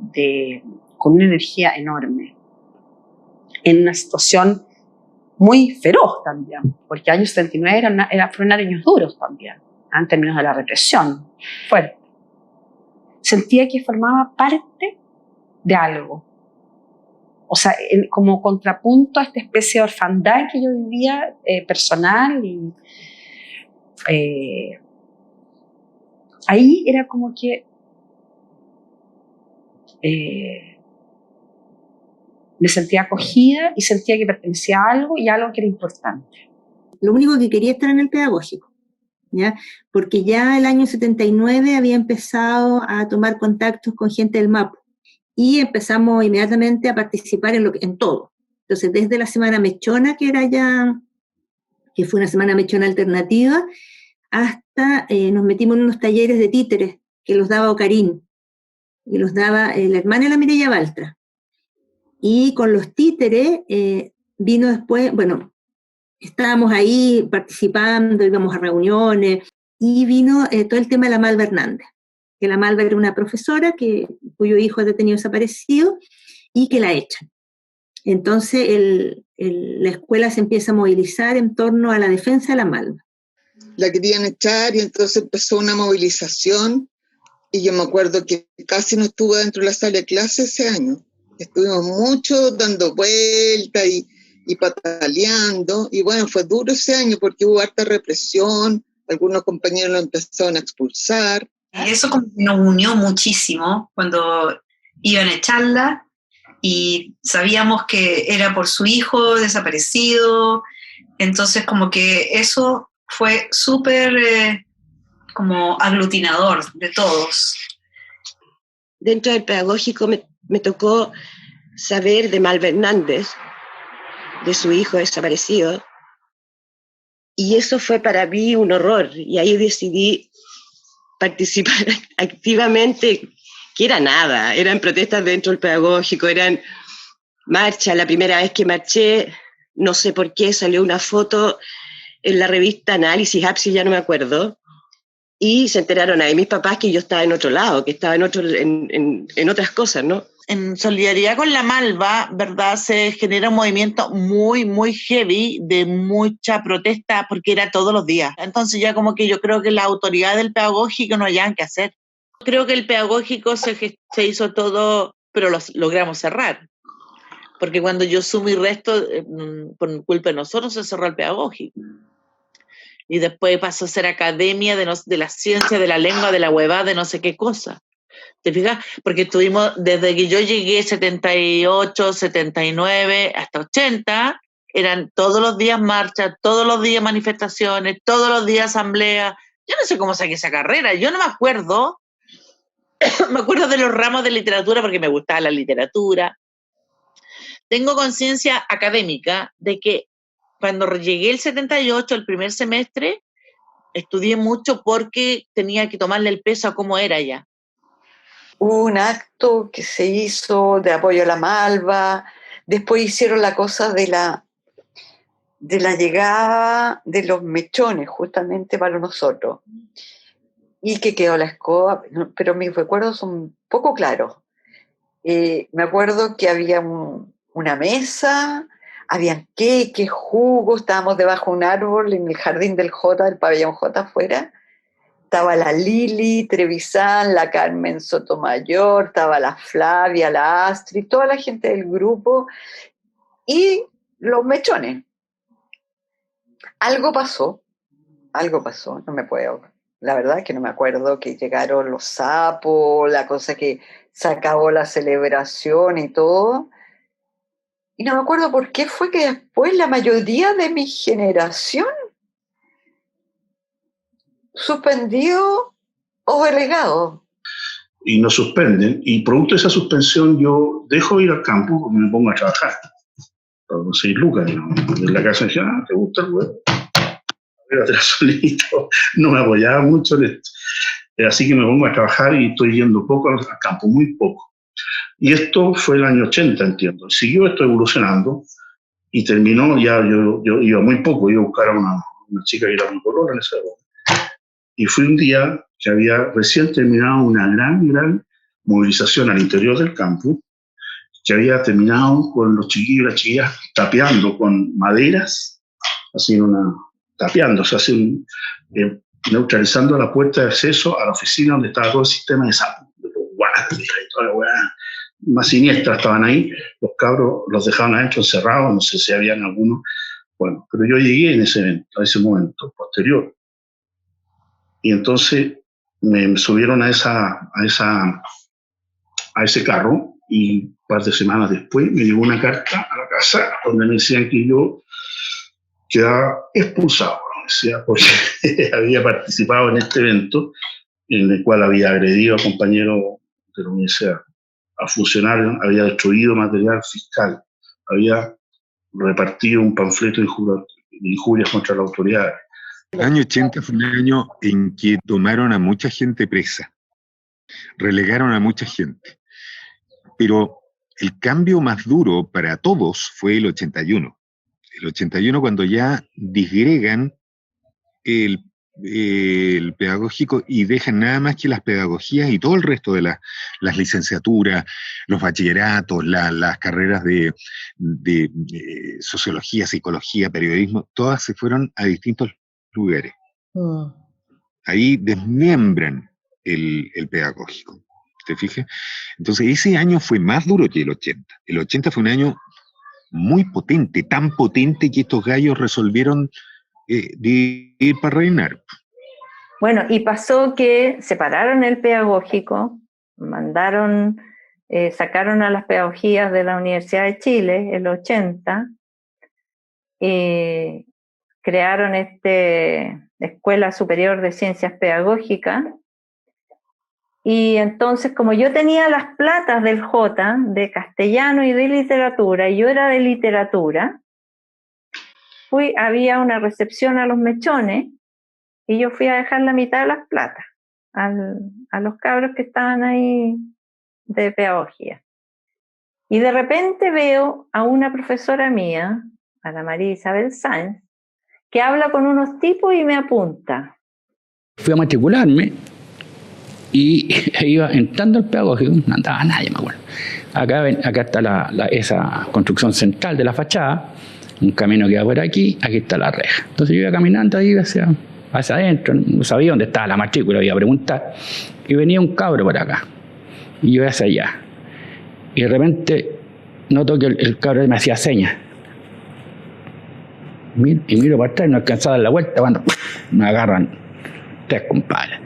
con una energía enorme, en una situación muy feroz también, porque años 79 fueron años duros también, en términos de la represión, fuerte. Sentía que formaba parte de algo, o sea, como contrapunto a esta especie de orfandad que yo vivía personal, y ahí era como que me sentía acogida y sentía que pertenecía a algo y algo que era importante. Lo único que quería estar en el pedagógico, ¿ya? Porque ya el año 79 había empezado a tomar contactos con gente del MAPU y empezamos inmediatamente a participar en todo. Entonces, desde la Semana Mechona, que fue una Semana Mechona alternativa, hasta nos metimos en unos talleres de títeres que los daba Ocarín, y los daba la hermana de la Mireya Baltra. Y con los títeres vino después, bueno, estábamos ahí participando, íbamos a reuniones, y vino todo el tema de la Malva Hernández, que la Malva era una profesora cuyo hijo es detenido desaparecido y que la echan. Entonces la escuela se empieza a movilizar en torno a la defensa de la Malva. La querían echar y entonces empezó una movilización y yo me acuerdo que casi no estuve dentro de la sala de clases ese año. Estuvimos mucho dando vueltas y pataleando, y bueno, fue duro ese año porque hubo harta represión, algunos compañeros lo empezaron a expulsar. Eso como que nos unió muchísimo cuando iban a echarla y sabíamos que era por su hijo desaparecido, entonces como que eso fue súper como aglutinador de todos. Dentro del pedagógico me tocó saber de Malva Hernández, de su hijo desaparecido, y eso fue para mí un horror, y ahí decidí participar activamente, que era nada, eran protestas dentro del pedagógico, eran marchas. La primera vez que marché, no sé por qué, salió una foto en la revista Análisis, Apsis, ya no me acuerdo, y se enteraron ahí mis papás que yo estaba en otro lado, que estaba en otras cosas, ¿no? En solidaridad con la Malva, ¿verdad? Se genera un movimiento muy, muy heavy de mucha protesta porque era todos los días. Entonces ya como que yo creo que la autoridad del pedagógico no hayan que hacer. Creo que el pedagógico se hizo todo, pero lo logramos cerrar. Porque cuando yo sumo y resto, por culpa de nosotros, se cerró el pedagógico. Y después pasó a ser academia de la ciencia, de la lengua, de la huevada, de no sé qué cosa. ¿Te fijas? Porque estuvimos, desde que yo llegué 78, 79, hasta 80, eran todos los días marchas, todos los días manifestaciones, todos los días asambleas. Yo no sé cómo saqué esa carrera, yo no me acuerdo. Me acuerdo de los ramos de literatura porque me gustaba la literatura. Tengo conciencia académica de que cuando llegué el 78, el primer semestre, estudié mucho porque tenía que tomarle el peso a cómo era ya. Hubo un acto que se hizo de apoyo a la Malva, después hicieron la cosa de la llegada de los mechones justamente para nosotros, y que quedó la escoba, pero mis recuerdos son poco claros. Me acuerdo que había una mesa, habían queques, jugos, estábamos debajo de un árbol en el jardín del del pabellón J afuera. Estaba la Lili Trevisan, la Carmen Sotomayor, estaba la Flavia, la Astrid, toda la gente del grupo y los mechones. Algo pasó, no me puedo, la verdad es que no me acuerdo, que llegaron los sapos, la cosa que se acabó la celebración y todo. Y no me acuerdo por qué fue que después la mayoría de mi generación suspendido o relegado. Y nos suspenden, y producto de esa suspensión yo dejo de ir al campo porque me pongo a trabajar. Para conseguir lucas, ¿no? En la casa dije, ¿te gusta el huevo? Era solito, no me apoyaba mucho en esto. Así que me pongo a trabajar y estoy yendo poco al campo, muy poco. Y esto fue el año 80, entiendo. Siguió esto evolucionando y terminó, ya yo iba muy poco, iba a buscar a una chica que era mi polola en esa época. Y fue un día que había recién terminado una gran movilización al interior del campus, que había terminado con los chiquillos y las chiquillas tapeando con maderas, tapeándose, neutralizando la puerta de acceso a la oficina donde estaba todo el sistema de sapo, de los guardias y toda la weá más siniestra estaban ahí. Los cabros los dejaban adentro encerrados, no sé si habían algunos. Bueno, pero yo llegué en a ese momento posterior. Y entonces me subieron a ese carro, y un par de semanas después me llegó una carta a la casa donde me decían que yo quedaba expulsado, decía, porque había participado en este evento en el cual había agredido a compañeros de la universidad, a funcionarios, había destruido material fiscal, había repartido un panfleto de injurias contra la autoridad. El año 80 fue un año en que tomaron a mucha gente presa, relegaron a mucha gente. Pero el cambio más duro para todos fue el 81. El 81, cuando ya disgregan el pedagógico y dejan nada más que las pedagogías y todo el resto de las licenciaturas, los bachilleratos, las carreras de sociología, psicología, periodismo, todas se fueron a distintos lugares. Ahí desmiembran el pedagógico. ¿Te fijas? Entonces ese año fue más duro que el 80. El 80 fue un año muy potente, tan potente que estos gallos resolvieron de ir para reinar. Bueno, y pasó que separaron el pedagógico, sacaron a las pedagogías de la Universidad de Chile, el 80, y crearon Escuela Superior de Ciencias Pedagógicas. Y entonces, como yo tenía las platas del J, de castellano y de literatura, y yo era de literatura, había una recepción a los mechones, y yo fui a dejar la mitad de las platas a los cabros que estaban ahí de pedagogía. Y de repente veo a una profesora mía, a la María Isabel Sáenz, que habla con unos tipos y me apunta. Fui a matricularme y iba entrando al pedagógico, no andaba nadie, me acuerdo. Acá está esa construcción central de la fachada, un camino que va por aquí está la reja. Entonces yo iba caminando ahí hacia adentro, no sabía dónde estaba la matrícula, iba a preguntar, y venía un cabro por acá, y yo hacia allá. Y de noto que el cabro me hacía señas. Y miro para atrás y no alcanzaba a dar la vuelta cuando me agarran 3 compadres,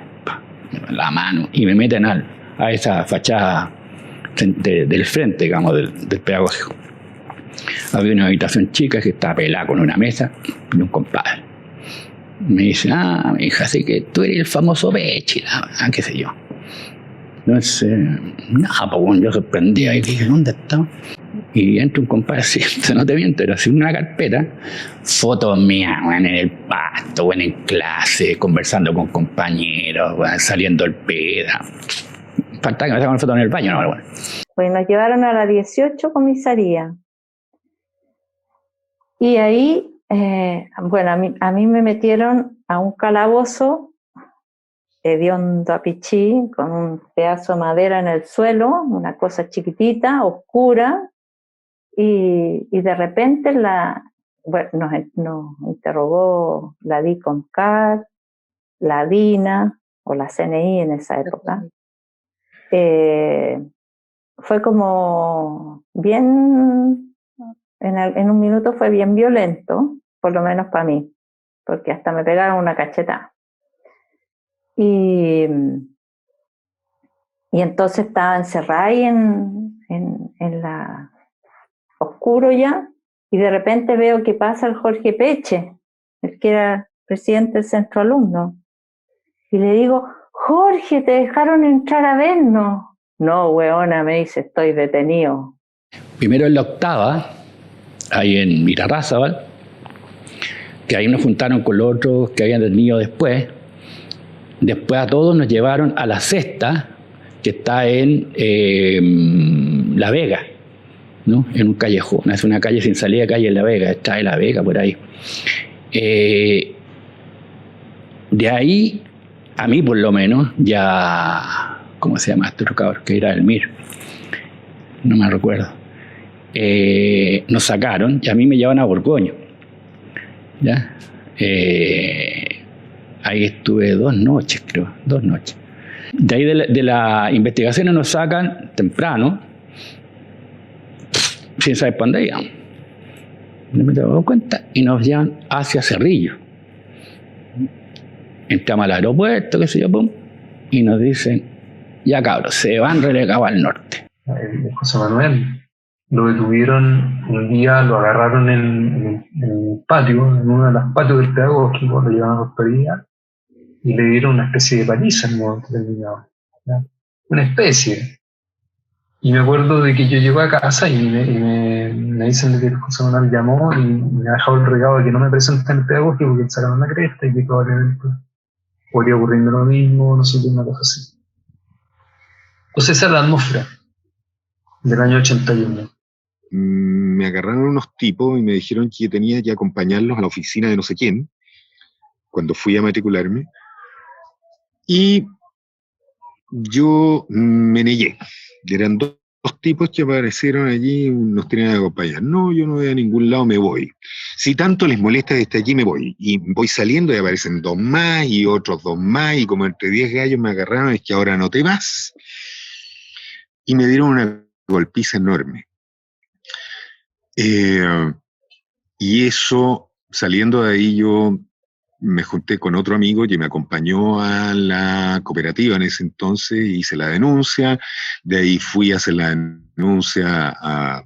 la mano, y me meten a esa fachada del frente, digamos, del pedagógico. Había una habitación chica que estaba pelada con una mesa y un compadre. Me dice, mi hija, así que tú eres el famoso Pechi, qué sé yo. Entonces, pues yo sorprendí ahí, dije, ¿dónde está? Y entra un compadre así, no te miento, era así una carpeta, fotos mías, en el pasto, en clase, conversando con compañeros, saliendo el peda. Faltaba que me sacaran fotos en el baño, no, bueno. Pues nos llevaron a la 18 comisaría. Y ahí, a mí me metieron a un calabozo hediondo a pichí, con un pedazo de madera en el suelo, una cosa chiquitita, oscura, y de repente nos interrogó la DICOMCAT, la DINA, o la CNI en esa época. Fue como bien, en un minuto fue bien violento, por lo menos para mí, porque hasta me pegaron una cachetada. Y entonces estaba encerrada ahí en la oscuro ya, y de repente veo que pasa el Jorge Peche, el que era presidente del centro alumno, y le digo, Jorge, te dejaron entrar a vernos. No, weona, me dice, estoy detenido. Primero en la octava, ahí en Irarrázaval, que ahí nos juntaron con los otros que habían detenido después. Después a todos nos llevaron a la sexta, que está en La Vega, ¿no? En un callejón, es una calle sin salida, calle en La Vega, está en La Vega por ahí. De ahí, a mí por lo menos, ya, ¿cómo se llama este cabrón? Que era el Mir, no me recuerdo. Nos sacaron y a mí me llevan a Borgoño, ¿ya? Ahí estuve 2 noches, creo, 2 noches. De ahí de la investigación nos sacan temprano, sin saber para dónde íbamos. No me doy cuenta y nos llevan hacia Cerrillo. Entramos al aeropuerto, qué sé yo, pum, y nos dicen, ya cabros, se van relegados al norte. José Manuel lo detuvieron un día, lo agarraron en el patio, en uno de los patios del pedagógico, lo llevaron a prosperidad y le dieron una especie de paliza en un momento determinado, ¿ya? Una especie. Y me acuerdo de que yo llego a casa y me dicen que el José Manuel llamó y me ha dejado el regalo de que no me presenten en el pedagógico porque sacaron la cresta y que probablemente podría ocurriendo lo mismo, no sé qué, una cosa así. Entonces esa es la atmósfera del año 81. Me agarraron unos tipos y me dijeron que tenía que acompañarlos a la oficina de no sé quién, cuando fui a matricularme, y yo me negué. Eran dos tipos que aparecieron allí, nos tenían que acompañar. No, yo no voy a ningún lado, me voy. Si tanto les molesta que esté allí, me voy. Y voy saliendo y aparecen 2 más y otros 2 más, y como entre 10 gallos me agarraron, es que ahora no te vas. Y me dieron una golpiza enorme. Y eso, saliendo de ahí, yo me junté con otro amigo que me acompañó a la cooperativa en ese entonces, hice la denuncia, de ahí fui a hacer la denuncia a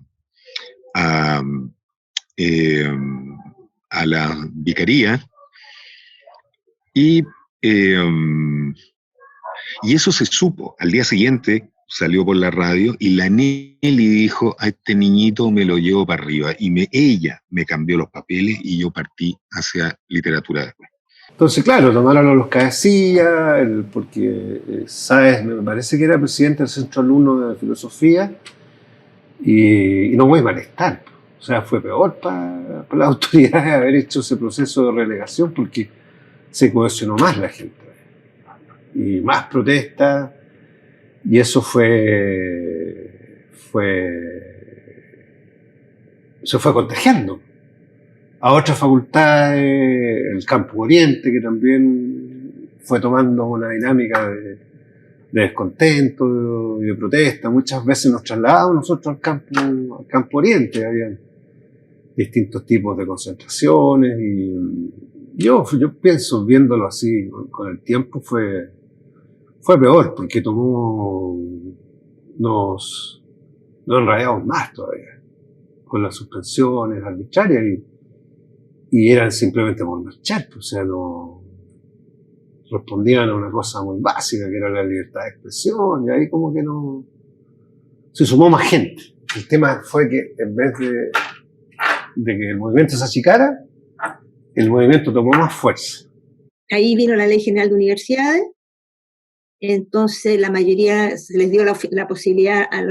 la vicaría, y eso se supo. Al día siguiente salió por la radio y la Nelly dijo, a este niñito me lo llevo para arriba, y ella me cambió los papeles y yo partí hacia literatura después. Entonces, claro, tomaron a los cabecillas, porque Sáez me parece que era presidente del Centro Alumno de Filosofía, y no voy a malestar. O sea, fue peor para las autoridades haber hecho ese proceso de relegación, porque se cohesionó más la gente, y más protestas, y eso se fue contagiando a otras facultades, el Campo Oriente, que también fue tomando una dinámica de descontento y de protesta. Muchas veces nos trasladábamos nosotros al Campo Oriente, había distintos tipos de concentraciones, y yo pienso, viéndolo así, con el tiempo fue peor, porque nos enredamos más todavía, con las suspensiones arbitrarias, y eran simplemente por marchar, o sea, no respondían a una cosa muy básica, que era la libertad de expresión, y ahí como que no se sumó más gente. El tema fue que en vez de que el movimiento se achicara, el movimiento tomó más fuerza. Ahí vino la Ley General de Universidades. Entonces la mayoría se les dio la posibilidad a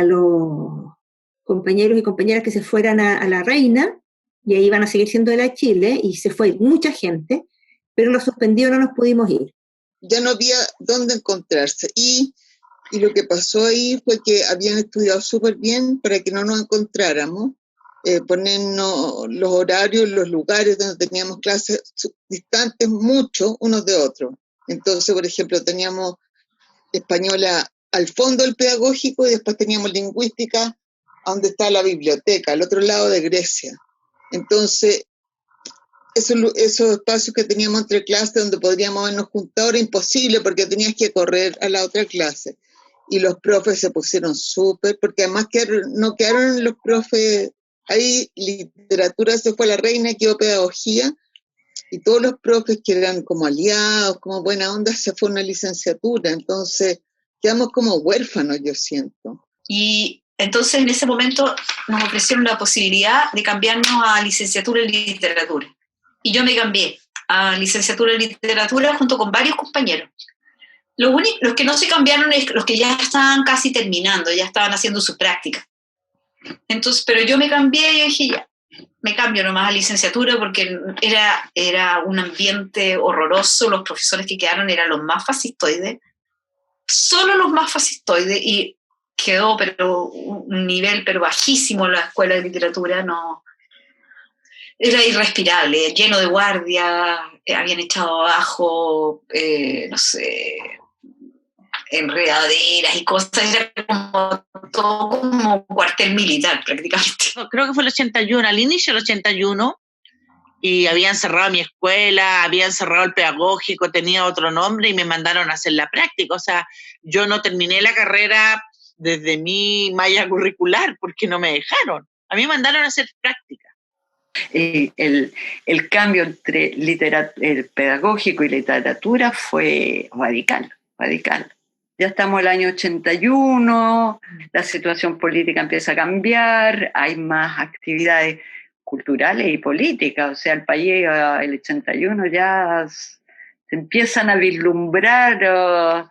los compañeros y compañeras que se fueran a la Reina, y ahí iban a seguir siendo de la Chile, y se fue mucha gente, pero lo suspendió, no nos pudimos ir. Ya no había dónde encontrarse, y lo que pasó ahí fue que habían estudiado súper bien para que no nos encontráramos, ponernos los horarios, los lugares donde teníamos clases distantes mucho unos de otros. Entonces, por ejemplo, teníamos española al fondo del pedagógico, y después teníamos lingüística a donde está la biblioteca, al otro lado de Grecia. Entonces, esos espacios que teníamos entre clases donde podríamos habernos juntado era imposible, porque tenías que correr a la otra clase. Y los profes se pusieron súper, porque además no quedaron los profes, ahí literatura se fue a la Reina, quedó pedagogía, y todos los profes que eran como aliados, como buena onda, se fue a una licenciatura. Entonces quedamos como huérfanos, yo siento. Y entonces en ese momento nos ofrecieron la posibilidad de cambiarnos a licenciatura en literatura. Y yo me cambié a licenciatura en literatura junto con varios compañeros. Los que no se cambiaron es los que ya estaban casi terminando, ya estaban haciendo su práctica. Entonces, pero yo me cambié y dije, ya, me cambio nomás a licenciatura porque era un ambiente horroroso. Los profesores que quedaron eran los más fascistoides, solo los más fascistoides, y quedó pero un nivel pero bajísimo en la escuela de literatura, no, era irrespirable, lleno de guardias, habían echado abajo, no sé, enredaderas y cosas, era como todo como cuartel militar prácticamente. Creo que fue el 81, al inicio del 81, y habían cerrado mi escuela, habían cerrado el pedagógico, tenía otro nombre y me mandaron a hacer la práctica. O sea, yo no terminé la carrera desde mi malla curricular porque no me dejaron. A mí me mandaron a hacer práctica. El cambio entre el pedagógico y literatura fue radical. Ya estamos en el año 81, la situación política empieza a cambiar, hay más actividades culturales y políticas, o sea, el país, el 81 ya se empiezan a vislumbrar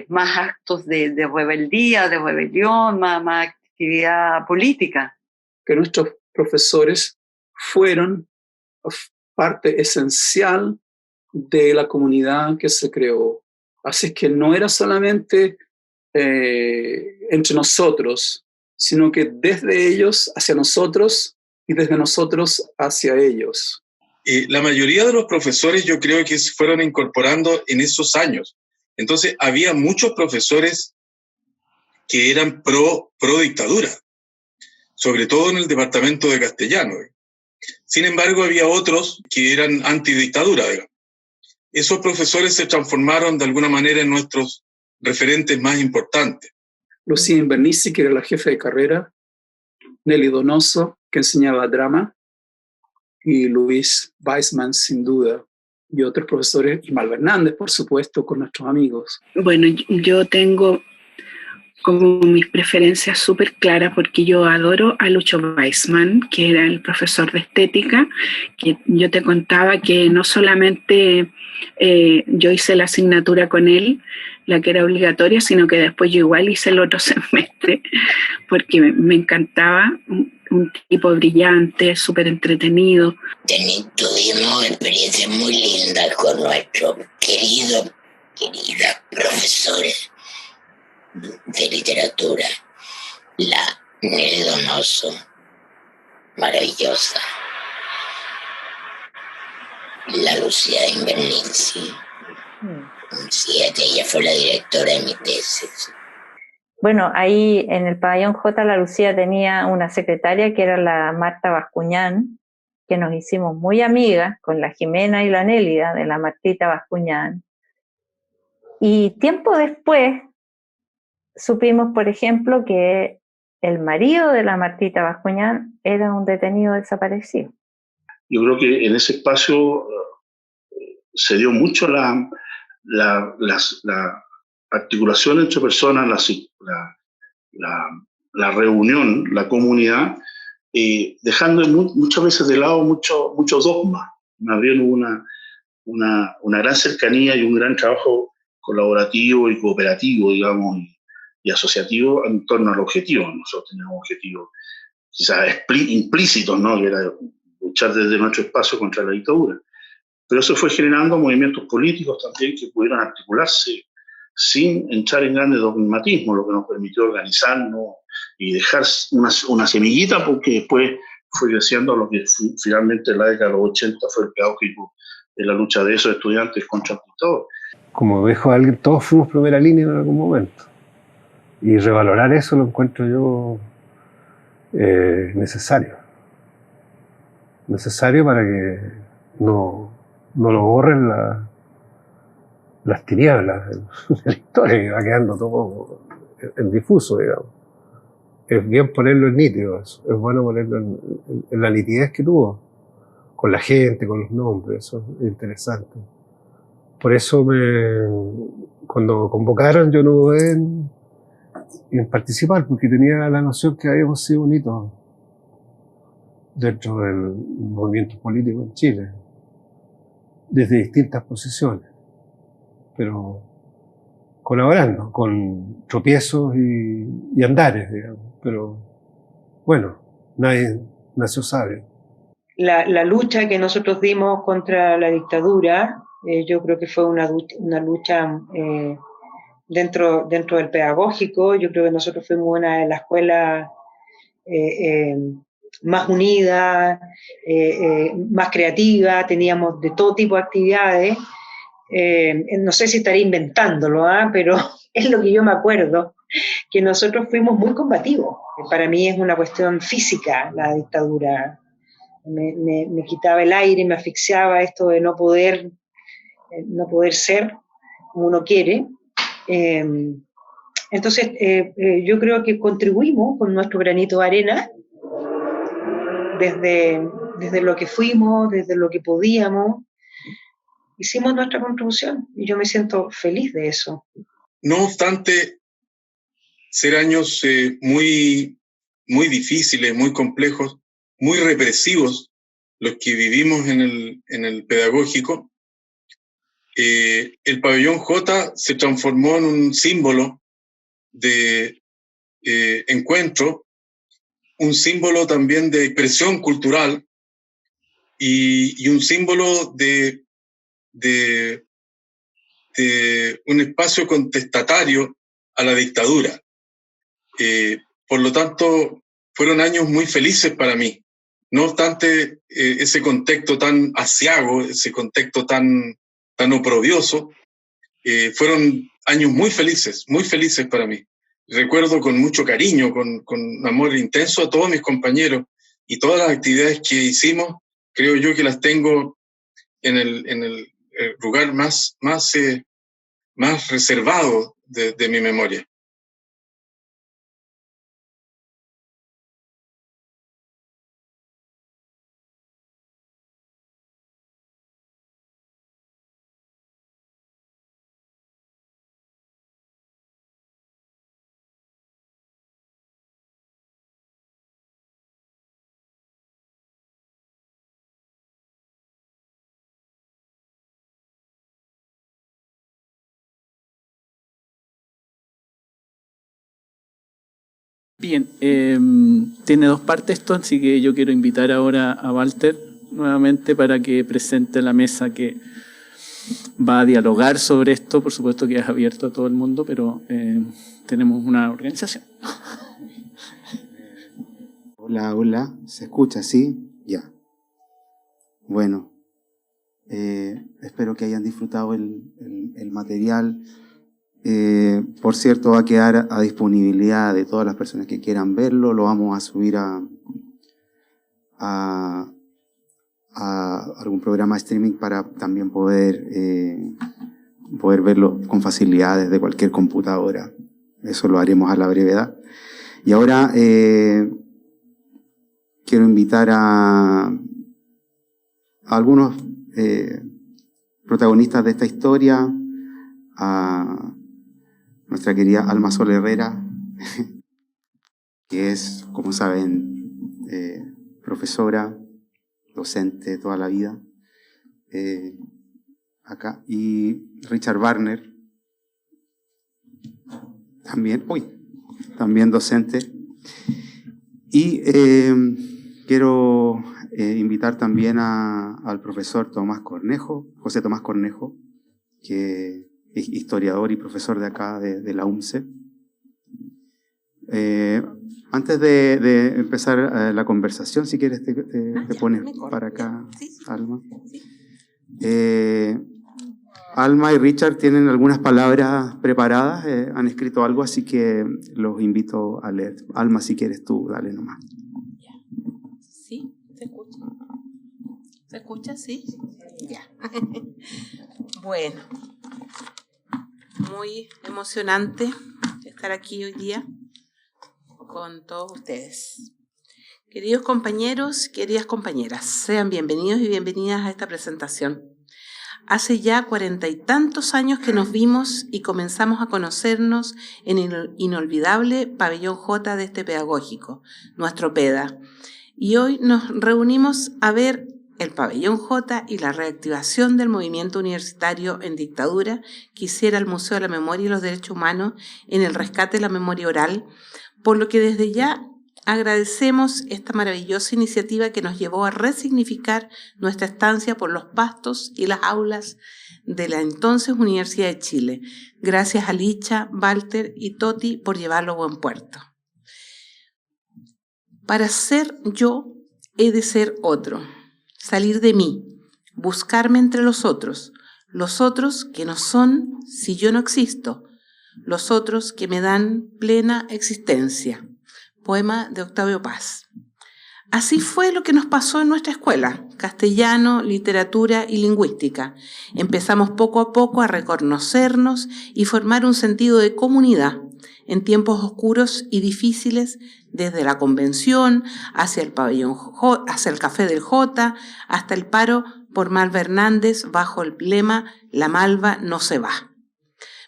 más actos de rebeldía, de rebelión, más actividad política. Que nuestros profesores fueron parte esencial de la comunidad que se creó. Así es que no era solamente entre nosotros, sino que desde ellos hacia nosotros y desde nosotros hacia ellos. La mayoría de los profesores yo creo que se fueron incorporando en esos años. Entonces había muchos profesores que eran pro dictadura, sobre todo en el departamento de castellano. Sin embargo, había otros que eran antidictadura, digamos. Esos profesores se transformaron de alguna manera en nuestros referentes más importantes. Lucía Invernici, que era la jefe de carrera, Nelly Donoso, que enseñaba drama, y Luis Weissman, sin duda, y otros profesores, y Malva Hernández, por supuesto, con nuestros amigos. Bueno, yo tengo como mis preferencias súper claras porque yo adoro a Lucho Weissman, que era el profesor de estética, que yo te contaba que no solamente yo hice la asignatura con él, la que era obligatoria, sino que después yo igual hice el otro semestre porque me encantaba, un tipo brillante, súper entretenido. Tuvimos experiencias muy lindas con nuestros queridas profesores de literatura, la Nelly Donoso, maravillosa, la Lucía Invernici, 7, ella fue la directora de mi tesis. Bueno, ahí en el pabellón J la Lucía tenía una secretaria que era la Marta Bascuñán, que nos hicimos muy amigas con la Jimena y la Nélida de la Martita Bascuñán. Y tiempo después supimos, por ejemplo, que el marido de la Martita Bascuñán era un detenido desaparecido. Yo creo que en ese espacio se dio mucho la articulación entre personas, la reunión, la comunidad, dejando muchas veces de lado mucho dogma. Más bien hubo una gran cercanía y un gran trabajo colaborativo y cooperativo, digamos, y asociativo en torno al objetivo. Nosotros teníamos objetivos quizás implícitos, ¿no? Que era luchar desde nuestro espacio contra la dictadura. Pero eso fue generando movimientos políticos también que pudieron articularse sin entrar en grandes dogmatismos, lo que nos permitió organizarnos y dejar una semillita, porque después fue creciendo lo que finalmente en la década de los 80 fue el pedagógico de la lucha de esos estudiantes contra el dictador. Como dijo alguien, todos fuimos primera línea en algún momento. Y revalorar eso lo encuentro yo necesario. Necesario para que no lo borren las tinieblas de la historia, que va quedando todo en difuso, digamos. Es bien ponerlo en nítido, eso. Es bueno ponerlo en la nitidez que tuvo, con la gente, con los nombres, eso es interesante. Por eso cuando convocaron yo no dudé en participar, porque tenía la noción que habíamos sido un hito dentro del movimiento político en Chile, desde distintas posiciones. pero colaborando con tropiezos y andares, digamos. Pero bueno, nadie nació sabio. La lucha que nosotros dimos contra la dictadura, yo creo que fue una lucha dentro del pedagógico. Yo creo que nosotros fuimos una de las escuelas más unida, más creativa, teníamos de todo tipo de actividades. No sé si estaré inventándolo, pero es lo que yo me acuerdo, que nosotros fuimos muy combativos. Para mí es una cuestión física la dictadura. Me quitaba el aire, me asfixiaba esto de no poder ser como uno quiere. Entonces, yo creo que contribuimos con nuestro granito de arena desde lo que fuimos, desde lo que podíamos. Hicimos nuestra contribución y yo me siento feliz de eso. No obstante ser años muy, muy difíciles, muy complejos, muy represivos, los que vivimos en el pedagógico, el pabellón J se transformó en un símbolo de encuentro, un símbolo también de expresión cultural y un símbolo de un espacio contestatario a la dictadura. Por lo tanto, fueron años muy felices para mí. No obstante, ese contexto tan aciago, ese contexto tan oprobioso, fueron años muy felices para mí. Recuerdo con mucho cariño, con amor intenso a todos mis compañeros, y todas las actividades que hicimos, creo yo que las tengo en el lugar más reservado de mi memoria. Bien, tiene dos partes esto, así que yo quiero invitar ahora a Walter nuevamente para que presente la mesa que va a dialogar sobre esto. Por supuesto que es abierto a todo el mundo, pero tenemos una organización. Hola, hola, ¿se escucha? ¿Sí? Ya. Bueno, espero que hayan disfrutado el material. Por cierto, va a quedar a disponibilidad de todas las personas que quieran verlo. Lo vamos a subir a algún programa de streaming para también poder verlo con facilidad desde cualquier computadora. Eso lo haremos a la brevedad. Y ahora quiero invitar a algunos protagonistas de esta historia, a nuestra querida Alma Sol Herrera, que es, como saben, profesora, docente toda la vida, acá, y Richard Warner, también docente, y quiero invitar también al profesor José Tomás Cornejo, que es historiador y profesor de acá, de la UMCE. Antes de empezar la conversación, si quieres te pones para acá, Alma. Alma y Richard tienen algunas palabras preparadas, han escrito algo, así que los invito a leer. Alma, si quieres tú, dale nomás. ¿Sí? ¿Se escucha? ¿Se escucha? Sí. Ya. Bueno. Muy emocionante estar aquí hoy día con todos ustedes. Queridos compañeros, queridas compañeras, sean bienvenidos y bienvenidas a esta presentación. Hace ya 40 y tantos años que nos vimos y comenzamos a conocernos en el inolvidable pabellón J de este pedagógico, nuestro PEDA. Y hoy nos reunimos a ver el Pabellón J y la reactivación del movimiento universitario en dictadura que hiciera el Museo de la Memoria y los Derechos Humanos en el rescate de la memoria oral, por lo que desde ya agradecemos esta maravillosa iniciativa que nos llevó a resignificar nuestra estancia por los pastos y las aulas de la entonces Universidad de Chile. Gracias a Licha, Walter y Toti por llevarlo a buen puerto. Para ser yo, he de ser otro. Salir de mí, buscarme entre los otros que no son si yo no existo, los otros que me dan plena existencia. Poema de Octavio Paz. Así fue lo que nos pasó en nuestra escuela, castellano, literatura y lingüística. Empezamos poco a poco a reconocernos y formar un sentido de comunidad en tiempos oscuros y difíciles, desde la convención, hacia el pabellón, hacia el café del J, hasta el paro por Malva Hernández bajo el lema "La Malva no se va".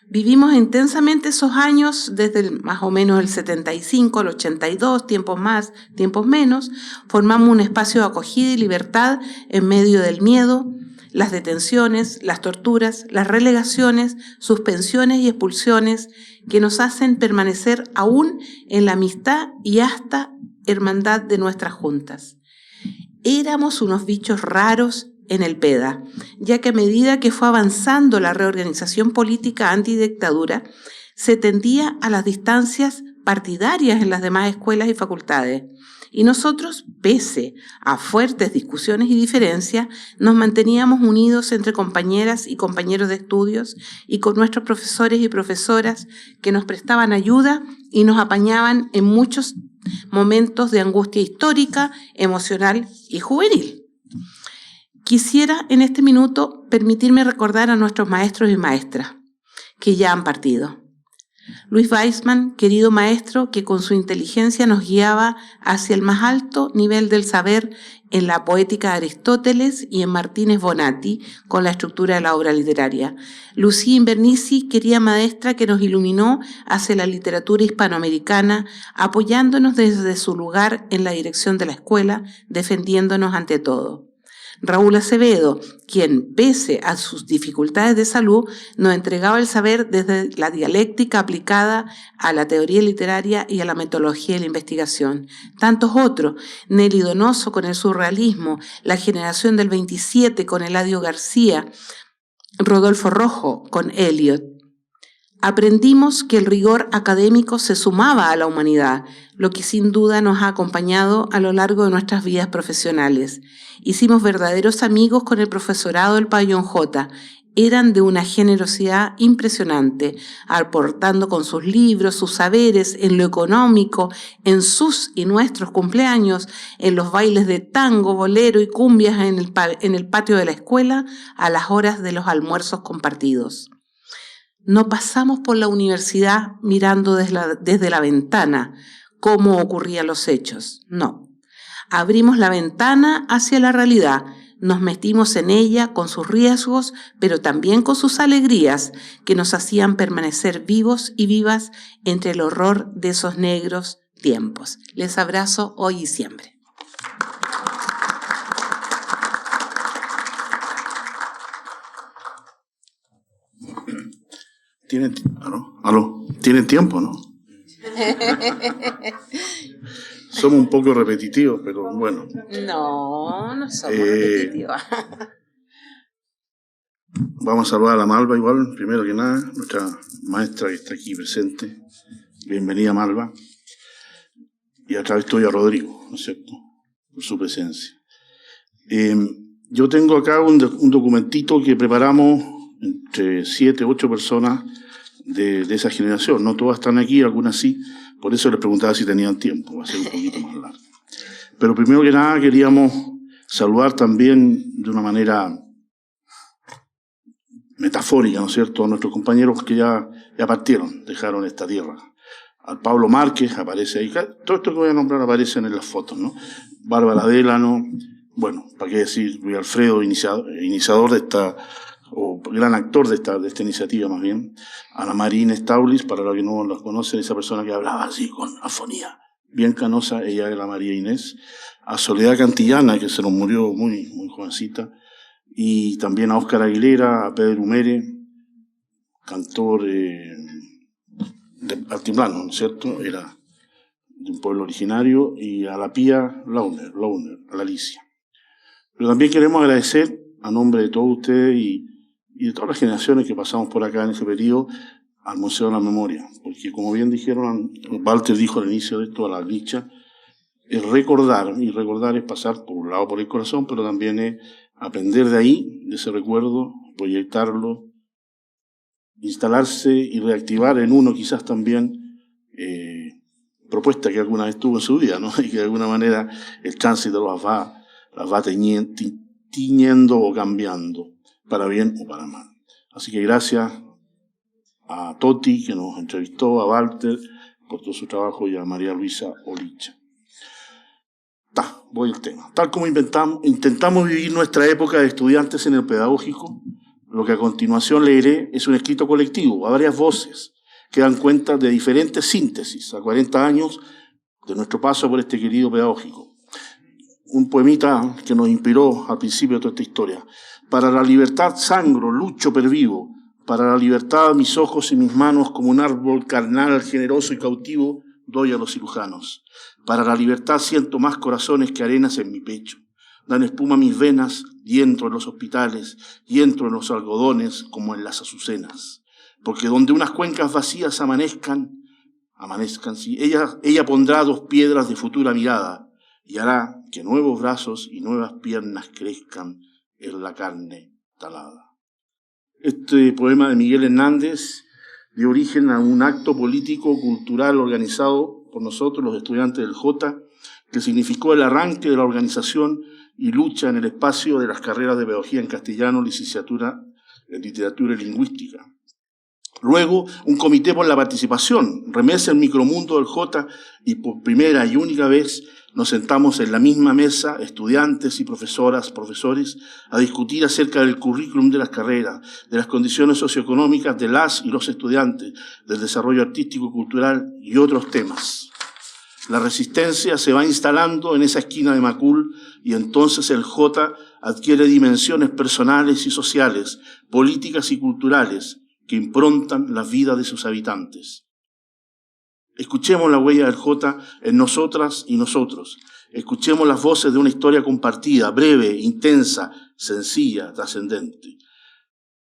Vivimos intensamente esos años desde más o menos el 75 al 82, tiempos más, tiempos menos. Formamos un espacio de acogida y libertad en medio del miedo, las detenciones, las torturas, las relegaciones, suspensiones y expulsiones que nos hacen permanecer aún en la amistad y hasta hermandad de nuestras juntas. Éramos unos bichos raros en el PEDA, ya que a medida que fue avanzando la reorganización política antidictadura, se tendía a las distancias partidarias en las demás escuelas y facultades. Y nosotros, pese a fuertes discusiones y diferencias, nos manteníamos unidos entre compañeras y compañeros de estudios y con nuestros profesores y profesoras que nos prestaban ayuda y nos apañaban en muchos momentos de angustia histórica, emocional y juvenil. Quisiera en este minuto permitirme recordar a nuestros maestros y maestras que ya han partido. Luis Weissman, querido maestro, que con su inteligencia nos guiaba hacia el más alto nivel del saber en la poética de Aristóteles y en Martínez Bonatti con la estructura de la obra literaria. Lucía Invernici, querida maestra que nos iluminó hacia la literatura hispanoamericana, apoyándonos desde su lugar en la dirección de la escuela, defendiéndonos ante todo. Raúl Acevedo, quien, pese a sus dificultades de salud, nos entregaba el saber desde la dialéctica aplicada a la teoría literaria y a la metodología de la investigación. Tantos otros, Nelly Donoso con el surrealismo, la generación del 27 con Eladio García, Rodolfo Rojo con Eliot. Aprendimos que el rigor académico se sumaba a la humanidad, lo que sin duda nos ha acompañado a lo largo de nuestras vidas profesionales. Hicimos verdaderos amigos con el profesorado del Pabellón J. Eran de una generosidad impresionante, aportando con sus libros, sus saberes en lo económico, en sus y nuestros cumpleaños, en los bailes de tango, bolero y cumbias en el patio de la escuela, a las horas de los almuerzos compartidos. No pasamos por la universidad mirando desde la ventana cómo ocurrían los hechos, no. Abrimos la ventana hacia la realidad, nos metimos en ella con sus riesgos, pero también con sus alegrías, que nos hacían permanecer vivos y vivas entre el horror de esos negros tiempos. Les abrazo hoy y siempre. ¿Tienen tiempo, no? Somos un poco repetitivos, pero bueno. No somos repetitivos. Vamos a saludar a la Malva igual, primero que nada, nuestra maestra que está aquí presente. Bienvenida, Malva. Y a través tuyo a Rodrigo, ¿no es cierto? Por su presencia. Yo tengo acá un documentito que preparamos entre 7, 8 personas de esa generación. No todas están aquí, algunas sí. Por eso les preguntaba si tenían tiempo. Va a ser un poquito más largo. Pero primero que nada queríamos saludar también de una manera metafórica, ¿no es cierto?, a nuestros compañeros que ya partieron, dejaron esta tierra. Al Pablo Márquez, aparece ahí. Todo esto que voy a nombrar aparece en las fotos, ¿no? Bárbara Délano, bueno, para qué decir, Luis Alfredo, iniciador de esta, o gran actor de esta iniciativa más bien. Ana Marín Staulis, para los que no los conocen, esa persona que hablaba así con afonía, bien canosa, ella era María Inés, a Soledad Cantillana, que se nos murió muy, muy jovencita, y también a Óscar Aguilera, a Pedro Humere, cantor de altiplano, ¿no es cierto? Era de un pueblo originario, y a la Pía Launer, a la Alicia. Pero también queremos agradecer, a nombre de todos ustedes y de todas las generaciones que pasamos por acá en ese periodo, al Museo de la Memoria, porque como bien dijeron, Walter dijo al inicio de esto, a la dicha, es recordar, y recordar es pasar por un lado por el corazón, pero también es aprender de ahí, de ese recuerdo, proyectarlo, instalarse y reactivar en uno quizás también propuestas que alguna vez tuvo en su vida, ¿no? Y que de alguna manera el tránsito las va tiñendo o cambiando, para bien o para mal. Así que gracias a Toti, que nos entrevistó, a Walter, por todo su trabajo, y a María Luisa Olicha. Voy al tema. Tal como intentamos vivir nuestra época de estudiantes en el pedagógico, lo que a continuación leeré es un escrito colectivo, a varias voces, que dan cuenta de diferentes síntesis, a 40 años de nuestro paso por este querido pedagógico. Un poemita que nos inspiró al principio de toda esta historia. Para la libertad sangro, lucho, pervivo. Para la libertad mis ojos y mis manos, como un árbol carnal, generoso y cautivo, doy a los cirujanos. Para la libertad siento más corazones que arenas en mi pecho. Dan espuma mis venas, y entro en los hospitales, y entro en los algodones como en las azucenas. Porque donde unas cuencas vacías amanezcan, sí, ella pondrá 2 piedras de futura mirada, y hará que nuevos brazos y nuevas piernas crezcan en la carne talada. Este poema de Miguel Hernández dio origen a un acto político-cultural organizado por nosotros, los estudiantes del Jota, que significó el arranque de la organización y lucha en el espacio de las carreras de pedagogía en castellano, licenciatura en literatura y lingüística. Luego, un comité por la participación, remesa el micromundo del Jota, y por primera y única vez nos sentamos en la misma mesa, estudiantes y profesoras, profesores, a discutir acerca del currículum de las carreras, de las condiciones socioeconómicas de las y los estudiantes, del desarrollo artístico, cultural y otros temas. La resistencia se va instalando en esa esquina de Macul, y entonces el Jota adquiere dimensiones personales y sociales, políticas y culturales, que improntan la vida de sus habitantes. Escuchemos la huella del Jota en nosotras y nosotros. Escuchemos las voces de una historia compartida, breve, intensa, sencilla, trascendente.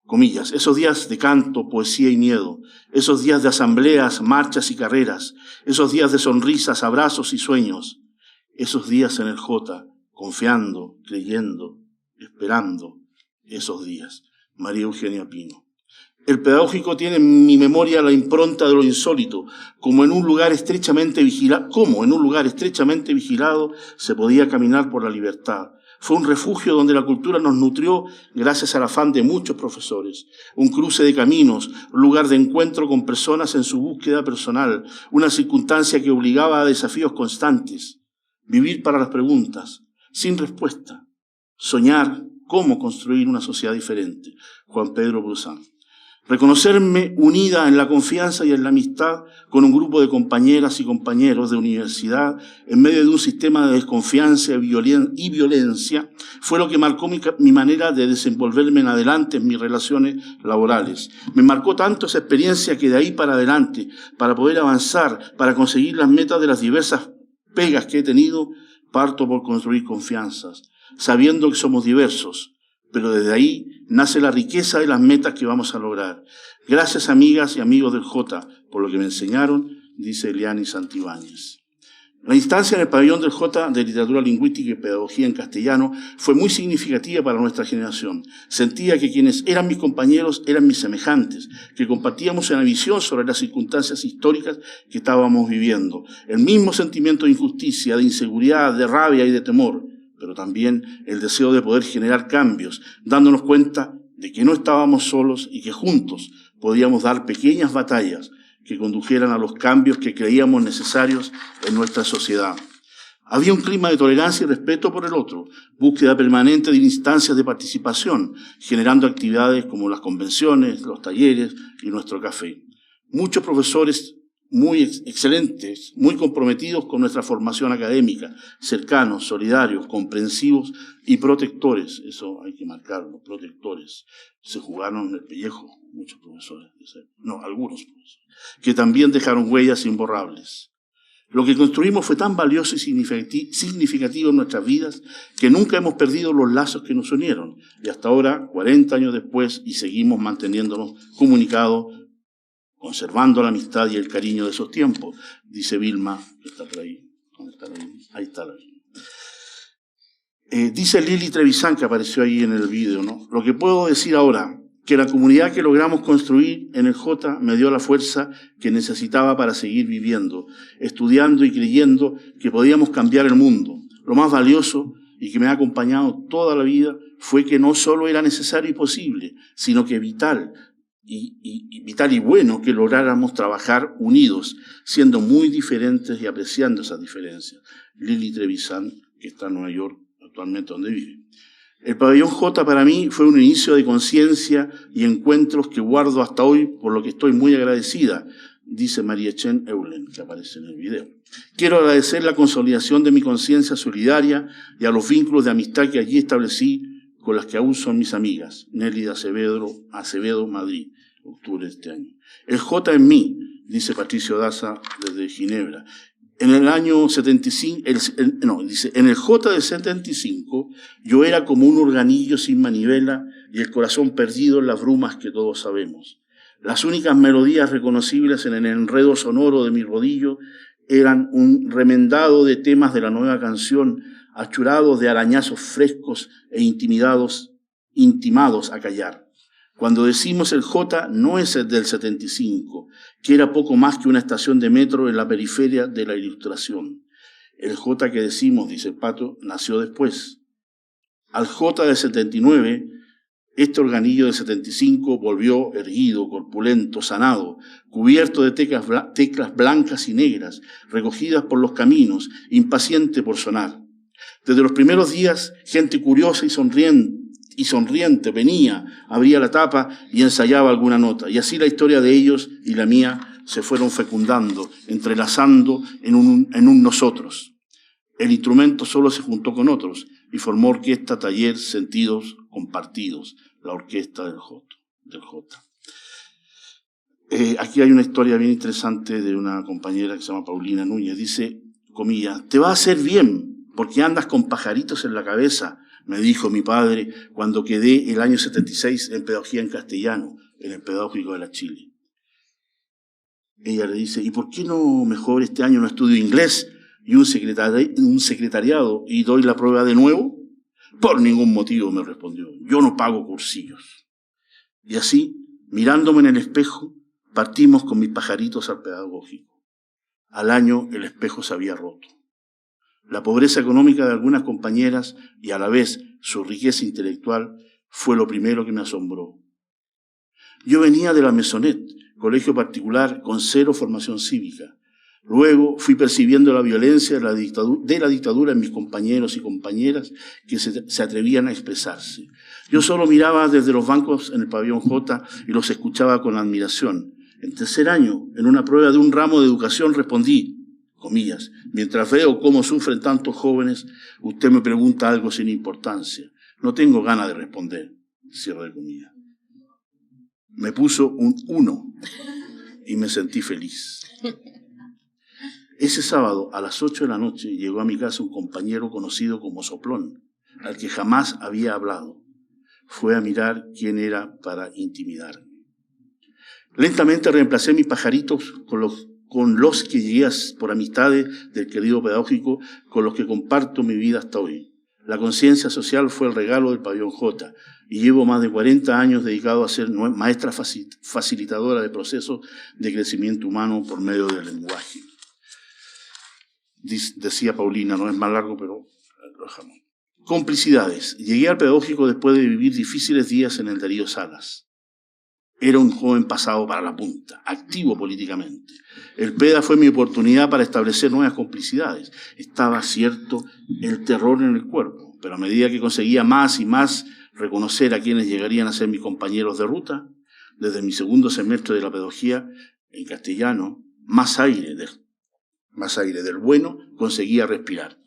Comillas, esos días de canto, poesía y miedo, esos días de asambleas, marchas y carreras, esos días de sonrisas, abrazos y sueños, esos días en el Jota, confiando, creyendo, esperando, esos días. María Eugenia Pino. El pedagógico tiene en mi memoria la impronta de lo insólito, como en un lugar estrechamente vigilado se podía caminar por la libertad. Fue un refugio donde la cultura nos nutrió gracias al afán de muchos profesores, un cruce de caminos, un lugar de encuentro con personas en su búsqueda personal, una circunstancia que obligaba a desafíos constantes, vivir para las preguntas, sin respuesta, soñar cómo construir una sociedad diferente. Juan Pedro Bruzán. Reconocerme unida en la confianza y en la amistad con un grupo de compañeras y compañeros de universidad en medio de un sistema de desconfianza y violencia fue lo que marcó mi manera de desenvolverme en adelante en mis relaciones laborales. Me marcó tanto esa experiencia que de ahí para adelante, para poder avanzar, para conseguir las metas de las diversas pegas que he tenido, parto por construir confianzas, sabiendo que somos diversos, pero desde ahí nace la riqueza de las metas que vamos a lograr. Gracias, amigas y amigos del Jota, por lo que me enseñaron, dice Eliani Santibáñez. La instancia en el pabellón del Jota de Literatura Lingüística y Pedagogía en Castellano fue muy significativa para nuestra generación. Sentía que quienes eran mis compañeros eran mis semejantes, que compartíamos una visión sobre las circunstancias históricas que estábamos viviendo. El mismo sentimiento de injusticia, de inseguridad, de rabia y de temor, pero también el deseo de poder generar cambios, dándonos cuenta de que no estábamos solos y que juntos podíamos dar pequeñas batallas que condujeran a los cambios que creíamos necesarios en nuestra sociedad. Había un clima de tolerancia y respeto por el otro, búsqueda permanente de instancias de participación, generando actividades como las convenciones, los talleres y nuestro café. Muchos profesores muy excelentes, muy comprometidos con nuestra formación académica, cercanos, solidarios, comprensivos y protectores. Eso hay que marcarlo, protectores. Se jugaron en el pellejo muchos profesores, no, algunos profesores, que también dejaron huellas imborrables. Lo que construimos fue tan valioso y significativo en nuestras vidas que nunca hemos perdido los lazos que nos unieron. Y hasta ahora, 40 años después, y seguimos manteniéndonos comunicados, conservando la amistad y el cariño de esos tiempos, dice Vilma, que está por ahí. ¿Dónde está la Vilma? Ahí está la Vilma. Dice Lili Trevisan, que apareció ahí en el video, ¿no? Lo que puedo decir ahora, que la comunidad que logramos construir en el J me dio la fuerza que necesitaba para seguir viviendo, estudiando y creyendo que podíamos cambiar el mundo. Lo más valioso y que me ha acompañado toda la vida fue que no solo era necesario y posible, sino que vital y bueno que lográramos trabajar unidos, siendo muy diferentes y apreciando esas diferencias. Lili Trevisan, que está en Nueva York actualmente donde vive. El pabellón J para mí fue un inicio de conciencia y encuentros que guardo hasta hoy, por lo que estoy muy agradecida, dice María Chen Eulen, que aparece en el video. Quiero agradecer la consolidación de mi conciencia solidaria y a los vínculos de amistad que allí establecí con las que aún son mis amigas. Nelly de Acevedo, Madrid, octubre de este año. El J en mí, dice Patricio Daza desde Ginebra. En el año 75, en el J del 75, yo era como un organillo sin manivela y el corazón perdido en las brumas que todos sabemos. Las únicas melodías reconocibles en el enredo sonoro de mi rodillo eran un remendado de temas de la nueva canción, achurados de arañazos frescos e intimados a callar. Cuando decimos el J, no es el del 75, que era poco más que una estación de metro en la periferia de la Ilustración. El J que decimos, dice el Pato, nació después. Al J del 79, este organillo del 75 volvió erguido, corpulento, sanado, cubierto de teclas blancas y negras, recogidas por los caminos, impaciente por sonar. Desde los primeros días, gente curiosa y sonriente venía, abría la tapa y ensayaba alguna nota. Y así la historia de ellos y la mía se fueron fecundando, entrelazando en un nosotros. El instrumento solo se juntó con otros y formó orquesta, taller, sentidos compartidos, la orquesta del J. Aquí hay una historia bien interesante de una compañera que se llama Paulina Núñez. Dice, comillas, te va a hacer bien porque andas con pajaritos en la cabeza, me dijo mi padre cuando quedé el año 76 en pedagogía en castellano, en el Pedagógico de la Chile. Ella le dice, ¿y por qué no mejor este año no estudio inglés y un secretariado y doy la prueba de nuevo? Por ningún motivo, me respondió, yo no pago cursillos. Y así, mirándome en el espejo, partimos con mis pajaritos al pedagógico. Al año el espejo se había roto. La pobreza económica de algunas compañeras y a la vez su riqueza intelectual fue lo primero que me asombró. Yo venía de la Maisonette, colegio particular con 0 formación cívica. Luego fui percibiendo la violencia de la dictadura en mis compañeros y compañeras que se atrevían a expresarse. Yo solo miraba desde los bancos en el pabellón J y los escuchaba con admiración. En tercer año, en una prueba de un ramo de educación, respondí, comillas, mientras veo cómo sufren tantos jóvenes, usted me pregunta algo sin importancia. No tengo ganas de responder, cierre de comillas. Me puso un 1 y me sentí feliz. Ese sábado, a las 8 de la noche, llegó a mi casa un compañero conocido como Soplón, al que jamás había hablado. Fue a mirar quién era para intimidarme. Lentamente reemplacé mis pajaritos con los que llegué por amistades del querido pedagógico, con los que comparto mi vida hasta hoy. La conciencia social fue el regalo del pabellón J y llevo más de 40 años dedicado a ser maestra facilitadora de procesos de crecimiento humano por medio del lenguaje. Decía Paulina, no es más largo, pero lo dejamos. Complicidades. Llegué al pedagógico después de vivir difíciles días en el Darío Salas. Era un joven pasado para la punta, activo políticamente. El PEDA fue mi oportunidad para establecer nuevas complicidades. Estaba cierto el terror en el cuerpo, pero a medida que conseguía más y más reconocer a quienes llegarían a ser mis compañeros de ruta, desde mi segundo semestre de la pedagogía en castellano, más aire del bueno, conseguía respirar.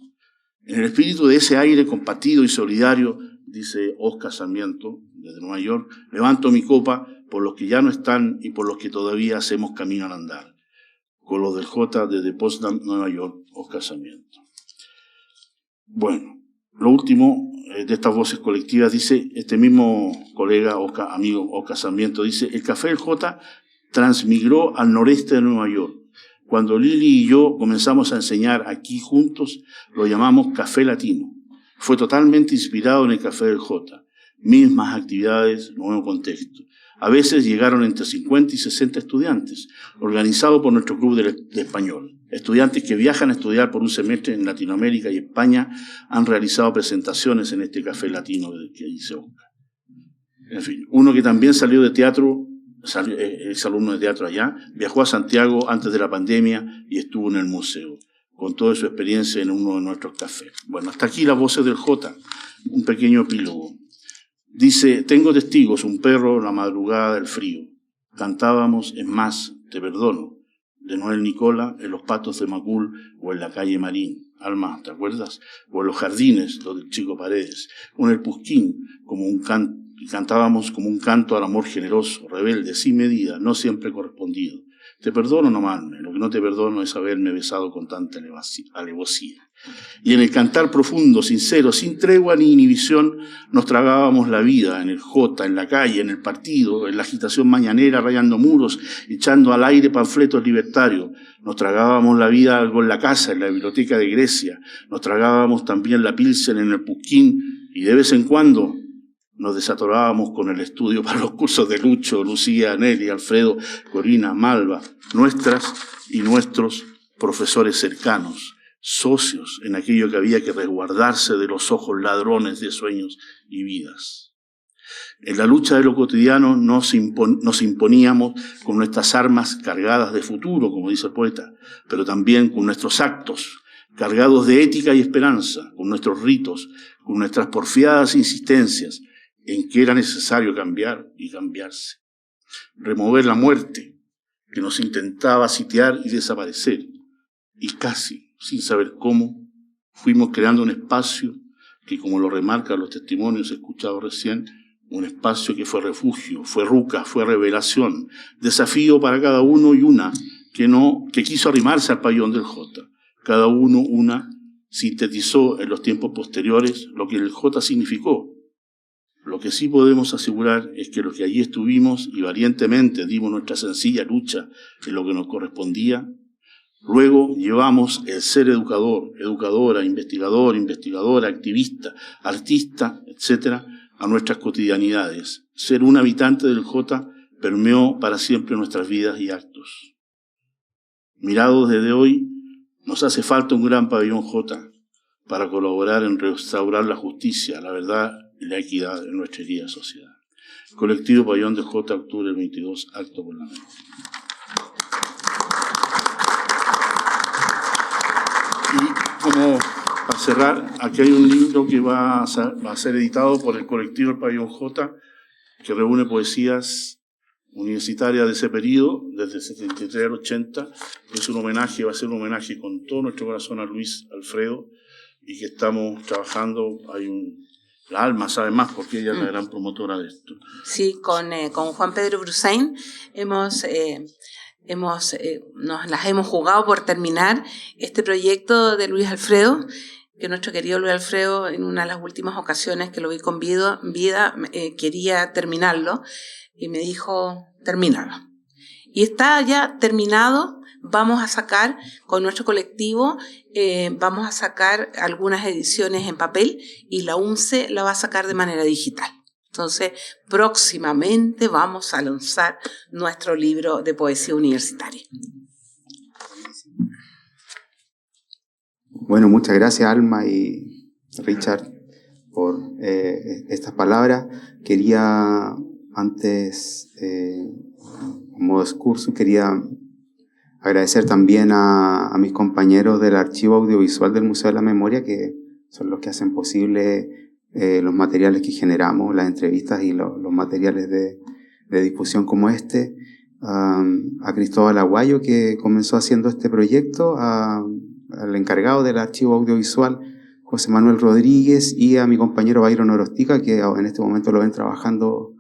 En el espíritu de ese aire compartido y solidario, dice Oscar Sarmiento, desde Nueva York, levanto mi copa por los que ya no están y por los que todavía hacemos camino al andar. Con los del J desde Potsdam, Nueva York, Oscar Sarmiento. Bueno, lo último de estas voces colectivas, dice este mismo colega, amigo Oscar Sarmiento, dice: el Café del J transmigró al noreste de Nueva York. Cuando Lili y yo comenzamos a enseñar aquí juntos, lo llamamos Café Latino. Fue totalmente inspirado en el Café del J. Mismas actividades, nuevo contexto. A veces llegaron entre 50 y 60 estudiantes, organizados por nuestro club de español. Estudiantes que viajan a estudiar por un semestre en Latinoamérica y España han realizado presentaciones en este Café Latino que dice Oscar. En fin, uno que también salió de teatro, es alumno de teatro allá, viajó a Santiago antes de la pandemia y estuvo en el museo, con toda su experiencia en uno de nuestros cafés. Bueno, hasta aquí las voces del J, un pequeño epílogo. Dice: tengo testigos, un perro, la madrugada del frío. Cantábamos, es más, te perdono, de Noel Nicola, en los patos de Macul o en la calle Marín. Alma, ¿te acuerdas? O en los jardines, lo del Chico Paredes. O en el Pusquín, cantábamos como un canto al amor generoso, rebelde, sin medida, no siempre correspondido. Te perdono, no amarme. Lo que no te perdono es haberme besado con tanta alevosía. Y en el cantar profundo, sincero, sin tregua ni inhibición, nos tragábamos la vida en el J, en la calle, en el partido, en la agitación mañanera, rayando muros, echando al aire panfletos libertarios. Nos tragábamos la vida algo en la casa, en la biblioteca de Grecia. Nos tragábamos también la pilsen en el Pusquín y de vez en cuando nos desatorábamos con el estudio para los cursos de Lucho, Lucía, Nelly, Alfredo, Corina, Malva, nuestras y nuestros profesores cercanos, socios en aquello que había que resguardarse de los ojos ladrones de sueños y vidas. En la lucha de lo cotidiano nos imponíamos con nuestras armas cargadas de futuro, como dice el poeta, pero también con nuestros actos, cargados de ética y esperanza, con nuestros ritos, con nuestras porfiadas insistencias en que era necesario cambiar y cambiarse. Remover la muerte que nos intentaba sitiar y desaparecer. Y casi, sin saber cómo, fuimos creando un espacio que, como lo remarcan los testimonios escuchados recién, un espacio que fue refugio, fue ruca, fue revelación, desafío para cada uno y una que quiso arrimarse al pabellón del J. Cada uno, una, sintetizó en los tiempos posteriores lo que el J significó. Lo que sí podemos asegurar es que los que allí estuvimos y valientemente dimos nuestra sencilla lucha en lo que nos correspondía, luego llevamos el ser educador, educadora, investigador, investigadora, activista, artista, etc., a nuestras cotidianidades. Ser un habitante del J permeó para siempre nuestras vidas y actos. Mirados desde hoy, nos hace falta un gran pabellón J para colaborar en restaurar la justicia, la verdad y la equidad en nuestra querida sociedad. Colectivo Pabellón del J, octubre del 22, acto por la noche. Y como para cerrar, aquí hay un libro que va a ser editado por el colectivo del Pabellón J, que reúne poesías universitarias de ese periodo, desde el 73 al 80. Es un homenaje, va a ser un homenaje con todo nuestro corazón a Luis Alfredo, y que estamos trabajando, la Alma sabe más porque ella es la gran promotora de esto. Sí, con Juan Pedro Brusain nos las hemos jugado por terminar este proyecto de Luis Alfredo, que nuestro querido Luis Alfredo, en una de las últimas ocasiones que lo vi con vida, quería terminarlo y me dijo, termínalo. Y está ya terminado. Vamos a sacar con nuestro colectivo, vamos a sacar algunas ediciones en papel y la UNCE la va a sacar de manera digital. Entonces, próximamente vamos a lanzar nuestro libro de poesía universitaria. Bueno, muchas gracias Alma y Richard por estas palabras. Quería, antes, como discurso, quería agradecer también a mis compañeros del Archivo Audiovisual del Museo de la Memoria, que son los que hacen posible los materiales que generamos, las entrevistas y los materiales de difusión como este. a Cristóbal Aguayo, que comenzó haciendo este proyecto, al encargado del archivo audiovisual, José Manuel Rodríguez, y a mi compañero Byron Orostica, que en este momento lo ven trabajando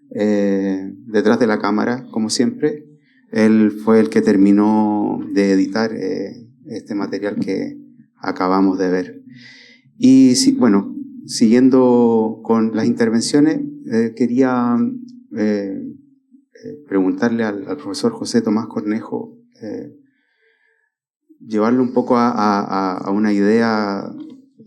detrás de la cámara, como siempre. Él fue el que terminó de editar este material que acabamos de ver. Y bueno, siguiendo con las intervenciones, quería preguntarle al profesor José Tomás Cornejo, llevarle un poco a una idea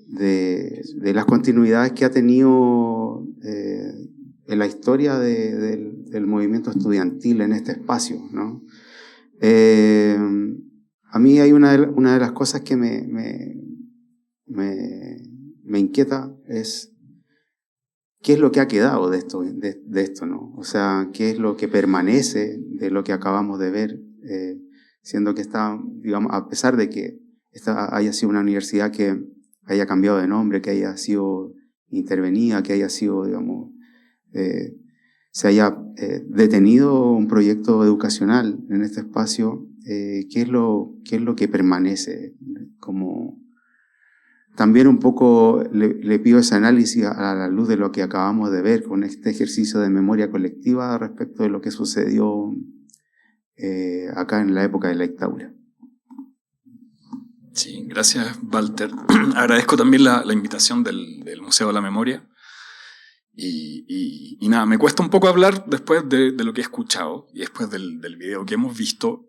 de las continuidades que ha tenido en la historia del movimiento estudiantil en este espacio, ¿no? A mí hay una de las cosas que me inquieta, es qué es lo que ha quedado de esto, ¿no? O sea, qué es lo que permanece de lo que acabamos de ver, siendo que está, digamos, a pesar de que esta haya sido una universidad que haya cambiado de nombre, que haya sido intervenida, que haya sido, digamos, se haya detenido un proyecto educacional en este espacio, ¿qué es lo que permanece? Como también un poco le pido ese análisis a la luz de lo que acabamos de ver con este ejercicio de memoria colectiva respecto de lo que sucedió acá en la época de la dictadura. Sí, gracias, Walter. Agradezco también la invitación del Museo de la Memoria. Y nada, me cuesta un poco hablar después de lo que he escuchado y después del video que hemos visto.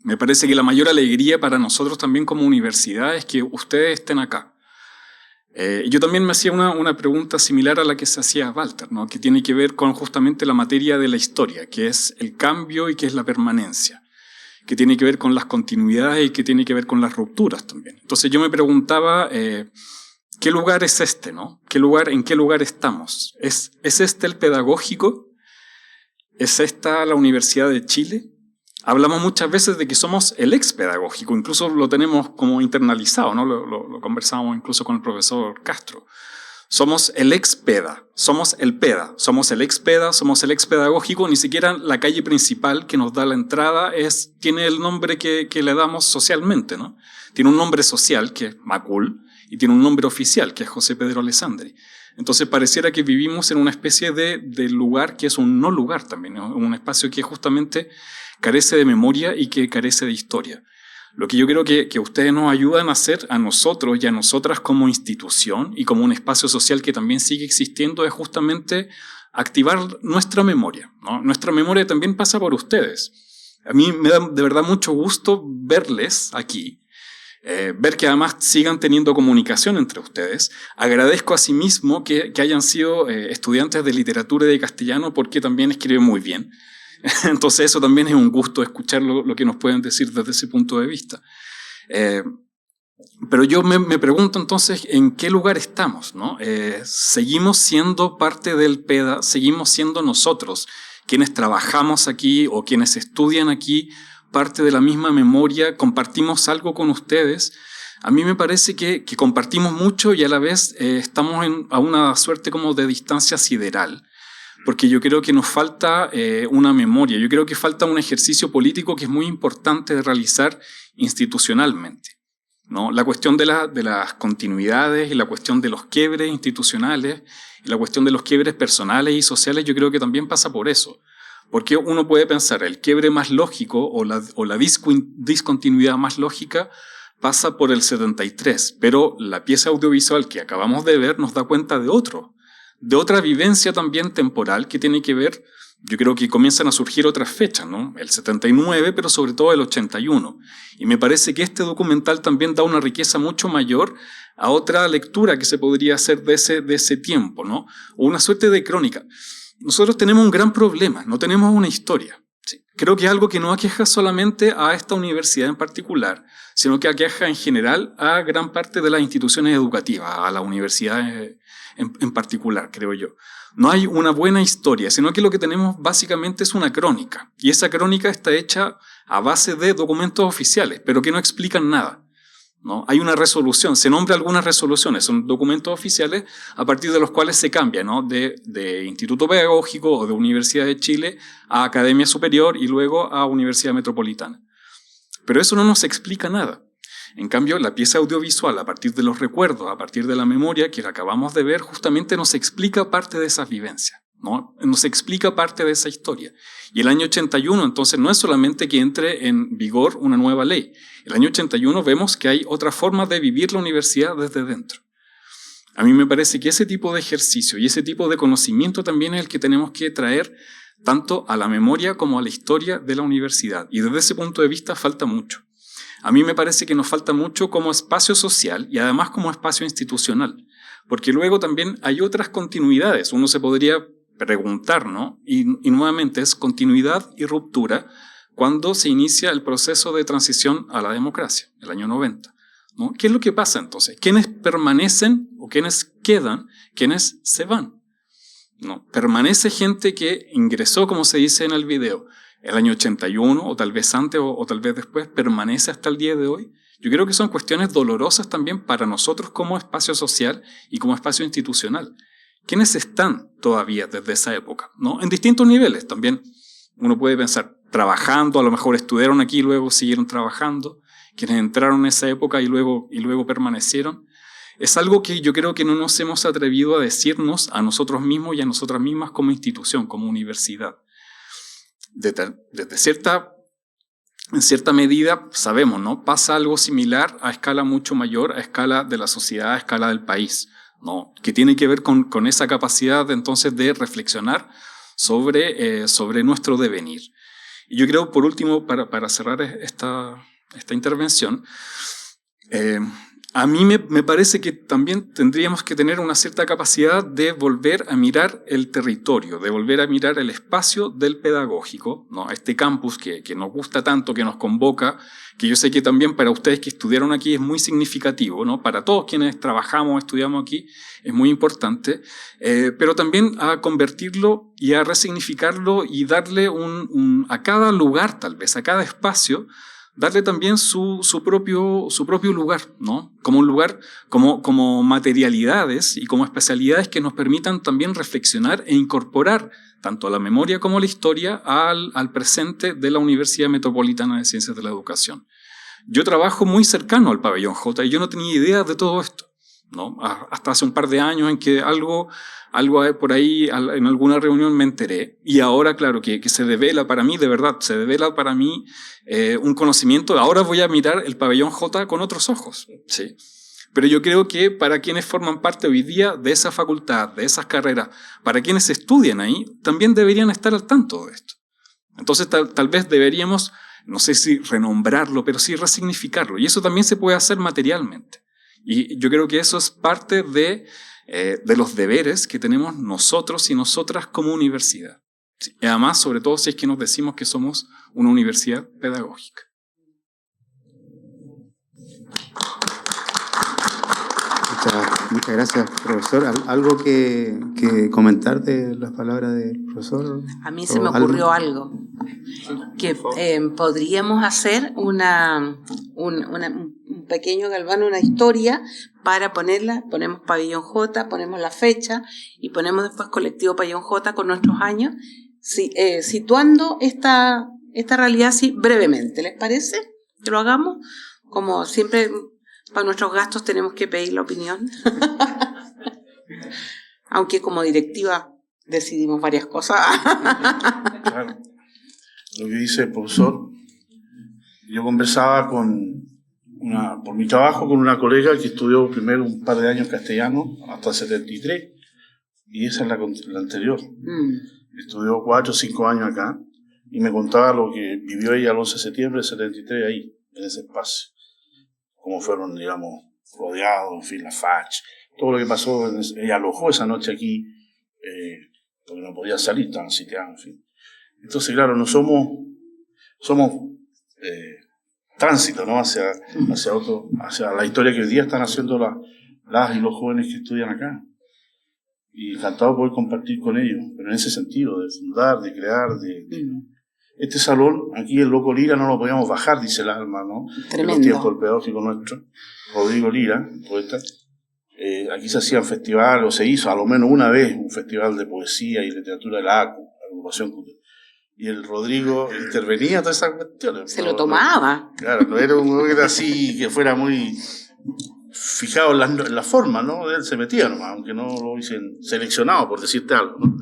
Me parece que la mayor alegría para nosotros también como universidad es que ustedes estén acá. Yo también me hacía una pregunta similar a la que se hacía Walter, ¿no? Que tiene que ver con justamente la materia de la historia, que es el cambio y que es la permanencia, que tiene que ver con las continuidades y que tiene que ver con las rupturas también. Entonces yo me preguntaba, ¿qué lugar es este, no? ¿En qué lugar estamos? ¿Es este el pedagógico? ¿Es esta la Universidad de Chile? Hablamos muchas veces de que somos el ex pedagógico, incluso lo tenemos como internalizado, ¿no? Lo conversamos incluso con el profesor Castro. Somos el ex peda, somos el peda, somos el ex peda, somos el ex pedagógico. Ni siquiera la calle principal que nos da la entrada tiene el nombre que le damos socialmente, ¿no? Tiene un nombre social, que es Macul, y tiene un nombre oficial, que es José Pedro Alessandri. Entonces pareciera que vivimos en una especie de lugar que es un no lugar también, ¿no? Un espacio que justamente carece de memoria y que carece de historia. Lo que yo creo que ustedes nos ayudan a hacer a nosotros y a nosotras como institución y como un espacio social que también sigue existiendo es justamente activar nuestra memoria, ¿no? Nuestra memoria también pasa por ustedes. A mí me da de verdad mucho gusto verles aquí, ver que además sigan teniendo comunicación entre ustedes. Agradezco asimismo que hayan sido estudiantes de literatura y de castellano, porque también escriben muy bien. Entonces eso también es un gusto escuchar lo que nos pueden decir desde ese punto de vista. Pero yo me pregunto entonces en qué lugar estamos, ¿no? ¿Seguimos siendo parte del PEDA? ¿Seguimos siendo nosotros quienes trabajamos aquí o quienes estudian aquí parte de la misma memoria? ¿Compartimos algo con ustedes? A mí me parece que compartimos mucho y a la vez estamos a una suerte como de distancia sideral. Porque yo creo que nos falta una memoria, yo creo que falta un ejercicio político que es muy importante de realizar institucionalmente, ¿no? La cuestión de las continuidades y la cuestión de los quiebres institucionales y la cuestión de los quiebres personales y sociales, yo creo que también pasa por eso. Porque uno puede pensar, el quiebre más lógico o la discontinuidad más lógica pasa por el 73, pero la pieza audiovisual que acabamos de ver nos da cuenta de otra vivencia también temporal que tiene que ver, yo creo que comienzan a surgir otras fechas, ¿no? El 79, pero sobre todo el 81. Y me parece que este documental también da una riqueza mucho mayor a otra lectura que se podría hacer de ese tiempo, ¿no? O una suerte de crónica. Nosotros tenemos un gran problema, no tenemos una historia. ¿Sí? Creo que es algo que no aqueja solamente a esta universidad en particular, sino que aqueja en general a gran parte de las instituciones educativas, a las universidades en particular, creo yo. No hay una buena historia, sino que lo que tenemos básicamente es una crónica. Y esa crónica está hecha a base de documentos oficiales, pero que no explican nada. ¿no? Hay una resolución, se nombra algunas resoluciones, son documentos oficiales a partir de los cuales se cambia, ¿no? de Instituto Pedagógico o de Universidad de Chile a Academia Superior y luego a Universidad Metropolitana. Pero eso no nos explica nada. En cambio, la pieza audiovisual, a partir de los recuerdos, a partir de la memoria que acabamos de ver, justamente nos explica parte de esas vivencias, ¿no? Nos explica parte de esa historia. Y el año 81, entonces, no es solamente que entre en vigor una nueva ley. El año 81 vemos que hay otra forma de vivir la universidad desde dentro. A mí me parece que ese tipo de ejercicio y ese tipo de conocimiento también es el que tenemos que traer tanto a la memoria como a la historia de la universidad. Y desde ese punto de vista falta mucho. A mí me parece que nos falta mucho como espacio social y además como espacio institucional, porque luego también hay otras continuidades. Uno se podría preguntar, ¿no? Y nuevamente es continuidad y ruptura cuando se inicia el proceso de transición a la democracia, el año 90, ¿no? ¿Qué es lo que pasa entonces? ¿Quiénes permanecen o quiénes quedan? ¿Quiénes se van? ¿No? Permanece gente que ingresó, como se dice en el video, el año 81, o tal vez antes, o tal vez después, permanece hasta el día de hoy. Yo creo que son cuestiones dolorosas también para nosotros como espacio social y como espacio institucional. ¿Quiénes están todavía desde esa época? ¿No? En distintos niveles también. Uno puede pensar, trabajando, a lo mejor estudiaron aquí y luego siguieron trabajando, quienes entraron en esa época y luego permanecieron. Es algo que yo creo que no nos hemos atrevido a decirnos a nosotros mismos y a nosotras mismas como institución, como universidad. En cierta medida sabemos, ¿no? Pasa algo similar a escala mucho mayor, a escala de la sociedad, a escala del país, ¿no? Que tiene que ver con esa capacidad entonces de reflexionar sobre nuestro devenir. Y yo creo, por último, para cerrar esta intervención, a mí me parece que también tendríamos que tener una cierta capacidad de volver a mirar el territorio, de volver a mirar el espacio del pedagógico, ¿no? Este campus que nos gusta tanto, que nos convoca, que yo sé que también para ustedes que estudiaron aquí es muy significativo, ¿no? Para todos quienes trabajamos, estudiamos aquí, es muy importante, pero también a convertirlo y a resignificarlo y darle a cada lugar, tal vez, a cada espacio, darle también su propio lugar, ¿no? Como un lugar, como materialidades y como especialidades que nos permitan también reflexionar e incorporar tanto a la memoria como a la historia al presente de la Universidad Metropolitana de Ciencias de la Educación. Yo trabajo muy cercano al Pabellón J y yo no tenía idea de todo esto, ¿no? Hasta hace un par de años en que algo por ahí en alguna reunión me enteré, y ahora claro que se devela para mí, de verdad, se devela para mí un conocimiento. Ahora voy a mirar el Pabellón J con otros ojos, ¿sí? Pero yo creo que para quienes forman parte hoy día de esa facultad, de esas carreras, para quienes estudian ahí, también deberían estar al tanto de esto. Entonces tal vez deberíamos, no sé si renombrarlo, pero sí resignificarlo, y eso también se puede hacer materialmente. Y yo creo que eso es parte de los deberes que tenemos nosotros y nosotras como universidad. Sí. Y además, sobre todo si es que nos decimos que somos una universidad pedagógica. Muchas gracias, profesor. ¿Algo que comentar de las palabras del profesor? A mí se me ocurrió algo. Que podríamos hacer un pequeño galván, una historia para ponerla. Ponemos Pabellón J, ponemos la fecha y ponemos después Colectivo Pabellón J con nuestros años, situando esta realidad así brevemente. ¿Les parece que lo hagamos? Como siempre, para nuestros gastos tenemos que pedir la opinión. Aunque como directiva decidimos varias cosas. Claro. Lo que dice el profesor, yo conversaba por mi trabajo con una colega que estudió primero un par de años castellano hasta el 73, y esa es la anterior. Estudió 4 o 5 años acá y me contaba lo que vivió ella el 11 de septiembre del 73 ahí, en ese espacio. Cómo fueron, digamos, rodeados, en fin, la FACH, todo lo que pasó. Ella alojó esa noche aquí porque no podía salir, estaban sitiados, en fin. Entonces, claro, no somos tránsito, ¿no? hacia la historia que hoy día están haciendo las y los jóvenes que estudian acá. Y encantado de poder compartir con ellos, pero en ese sentido, de fundar, de crear, Este salón, aquí el loco Lira no lo podíamos bajar, dice el alma, ¿no? Tremendo. En los tiempos del pedagógico nuestro, Rodrigo Lira, poeta. Aquí se hacían festivales, o se hizo a lo menos una vez un festival de poesía y literatura de la ACU, la Agrupación Cultural. Y el Rodrigo intervenía en todas esas cuestiones. Se lo tomaba. Claro, no era un hombre así que fuera muy fijado en la forma, ¿no? Él se metía nomás, aunque no lo hubiesen seleccionado, por decirte algo, ¿no?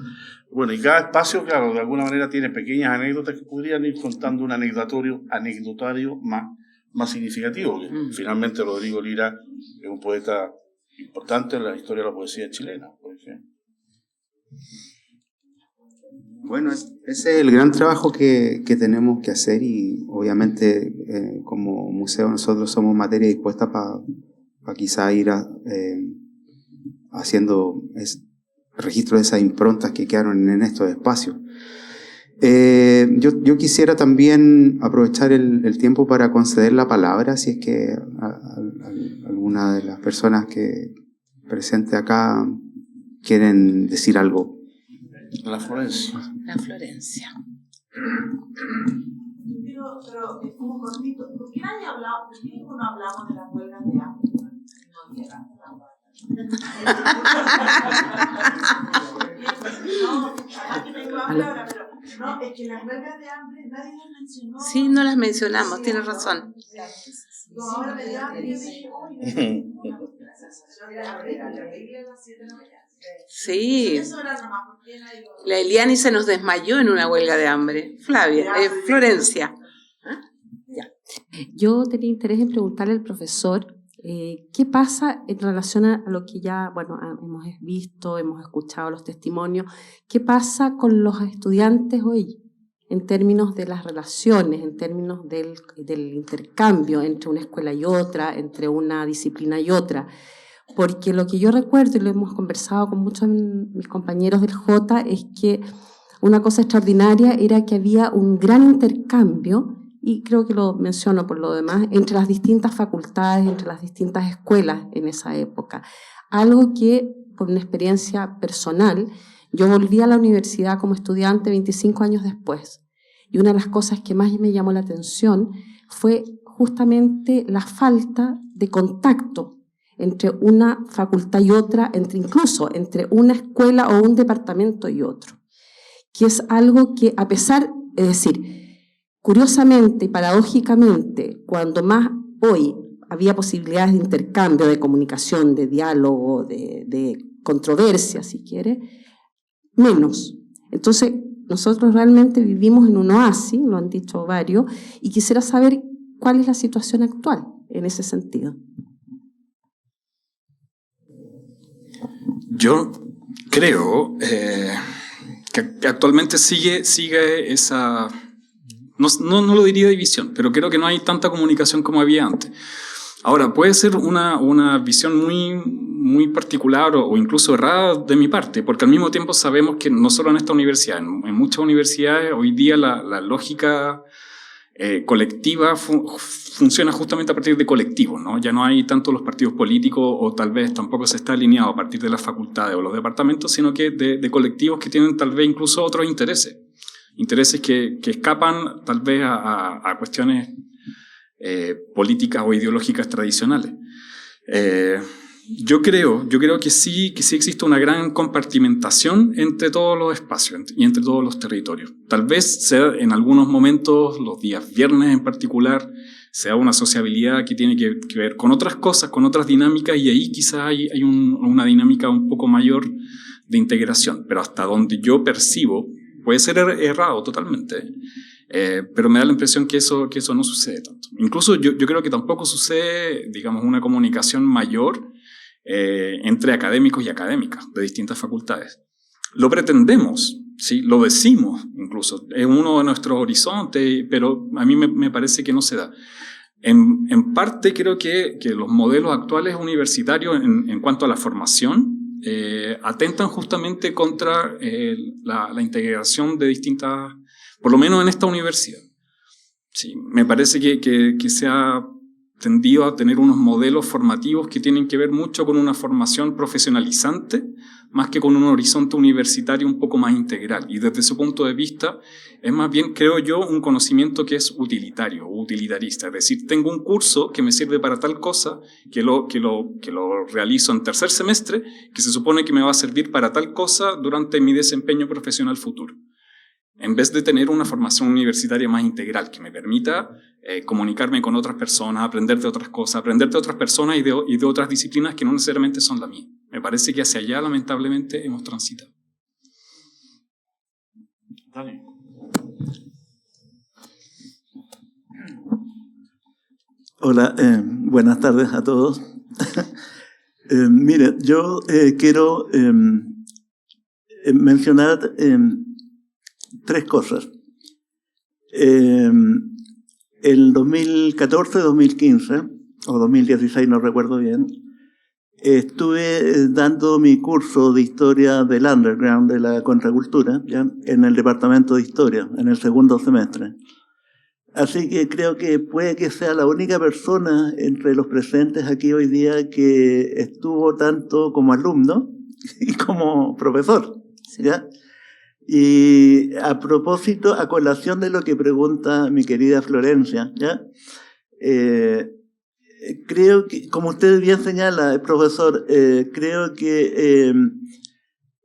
Bueno, y cada espacio, claro, de alguna manera tiene pequeñas anécdotas que podrían ir contando un anecdotario más significativo. Que finalmente Rodrigo Lira es un poeta importante en la historia de la poesía chilena, por ejemplo. Bueno, ese es el gran trabajo que tenemos que hacer y obviamente como museo nosotros somos materia dispuesta para quizá ir haciendo registro de esas improntas que quedaron en estos espacios. Yo quisiera también aprovechar el tiempo para conceder la palabra, si es que alguna de las personas que presente acá quieren decir algo. La Florencia. La Florencia. Pero es como cortito. ¿Por qué nadie hablaba? ¿Por qué ninguno hablamos de las huelgas de hambre? No, es que las huelgas de hambre nadie las mencionó. Sí, no las mencionamos, tienes razón. Ahora me da y dije, oye, sí, la Eliani se nos desmayó en una huelga de hambre. Florencia. Yo tenía interés en preguntarle al profesor qué pasa en relación a lo que ya, bueno, hemos visto, hemos escuchado los testimonios, qué pasa con los estudiantes hoy en términos de las relaciones, en términos del intercambio entre una escuela y otra, entre una disciplina y otra. Porque lo que yo recuerdo, y lo hemos conversado con muchos de mis compañeros del J, es que una cosa extraordinaria era que había un gran intercambio, y creo que lo menciono por lo demás, entre las distintas facultades, entre las distintas escuelas en esa época. Algo que, por una experiencia personal, yo volví a la universidad como estudiante 25 años después. Y una de las cosas que más me llamó la atención fue justamente la falta de contacto entre una facultad y otra, incluso entre una escuela o un departamento y otro. Que es algo que a pesar, es decir, curiosamente y paradójicamente, cuando más hoy había posibilidades de intercambio, de comunicación, de diálogo, de controversia, si quiere, menos. Entonces, nosotros realmente vivimos en un oasis, lo han dicho varios, y quisiera saber cuál es la situación actual en ese sentido. Yo creo que actualmente sigue esa... No lo diría división, pero creo que no hay tanta comunicación como había antes. Ahora, puede ser una visión muy particular o incluso errada de mi parte, porque al mismo tiempo sabemos que no solo en esta universidad, en muchas universidades hoy día la lógica colectiva funciona justamente a partir de colectivos, ¿no? Ya no hay tanto los partidos políticos o tal vez tampoco se está alineado a partir de las facultades o los departamentos, sino que de colectivos que tienen tal vez incluso otros intereses que escapan tal vez a cuestiones políticas o ideológicas tradicionales. Yo creo que sí existe una gran compartimentación entre todos los espacios y entre todos los territorios. Tal vez sea en algunos momentos, los días viernes en particular, sea una sociabilidad que tiene que ver con otras cosas, con otras dinámicas, y ahí quizás hay una dinámica un poco mayor de integración. Pero hasta donde yo percibo, puede ser errado totalmente, pero me da la impresión que eso no sucede tanto. Incluso yo creo que tampoco sucede, digamos, una comunicación mayor entre académicos y académicas de distintas facultades. Lo pretendemos, ¿sí? Lo decimos incluso, es uno de nuestros horizontes, pero a mí me parece que no se da. En parte creo que los modelos actuales universitarios en cuanto a la formación atentan justamente contra la integración de distintas, por lo menos en esta universidad. Sí, me parece que se ha tendido a tener unos modelos formativos que tienen que ver mucho con una formación profesionalizante, más que con un horizonte universitario un poco más integral. Y desde ese punto de vista, es más bien, creo yo, un conocimiento que es utilitario o utilitarista. Es decir, tengo un curso que me sirve para tal cosa, que lo realizo en tercer semestre, que se supone que me va a servir para tal cosa durante mi desempeño profesional futuro. En vez de tener una formación universitaria más integral que me permita comunicarme con otras personas, aprender de otras cosas, aprender de otras personas y de otras disciplinas que no necesariamente son la mía. Me parece que hacia allá, lamentablemente, hemos transitado. Dale. Hola, buenas tardes a todos. Mire, yo quiero mencionar 3 cosas. El 2014-2015, o 2016, no recuerdo bien, estuve dando mi curso de historia del underground, de la contracultura, ¿ya? En el departamento de historia, en el segundo semestre. Así que creo que puede que sea la única persona entre los presentes aquí hoy día que estuvo tanto como alumno y como profesor, ¿ya? Y a propósito, a colación de lo que pregunta mi querida Florencia, ¿ya? Creo que, como usted bien señala, profesor, creo que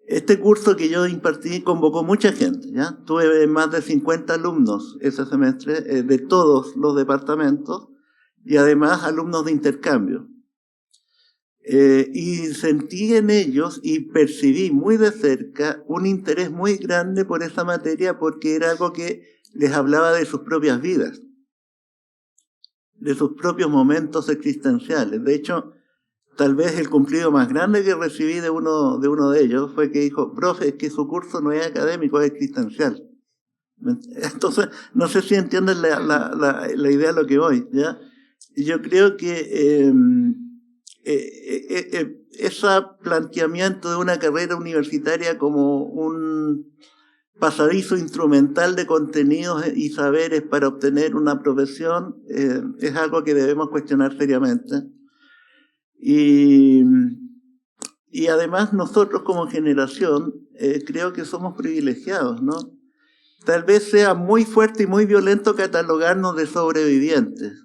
este curso que yo impartí convocó mucha gente, ¿ya? Tuve más de 50 alumnos ese semestre, de todos los departamentos, y además alumnos de intercambio. Y sentí en ellos y percibí muy de cerca un interés muy grande por esa materia porque era algo que les hablaba de sus propias vidas, de sus propios momentos existenciales. De hecho, tal vez el cumplido más grande que recibí de uno de ellos fue que dijo: profe, es que su curso no es académico, es existencial. Entonces, no sé si entienden la idea a lo que voy, ¿ya? Y yo creo que ese planteamiento de una carrera universitaria como un pasadizo instrumental de contenidos y saberes para obtener una profesión es algo que debemos cuestionar seriamente. Y además nosotros como generación creo que somos privilegiados, ¿no? Tal vez sea muy fuerte y muy violento catalogarnos de sobrevivientes,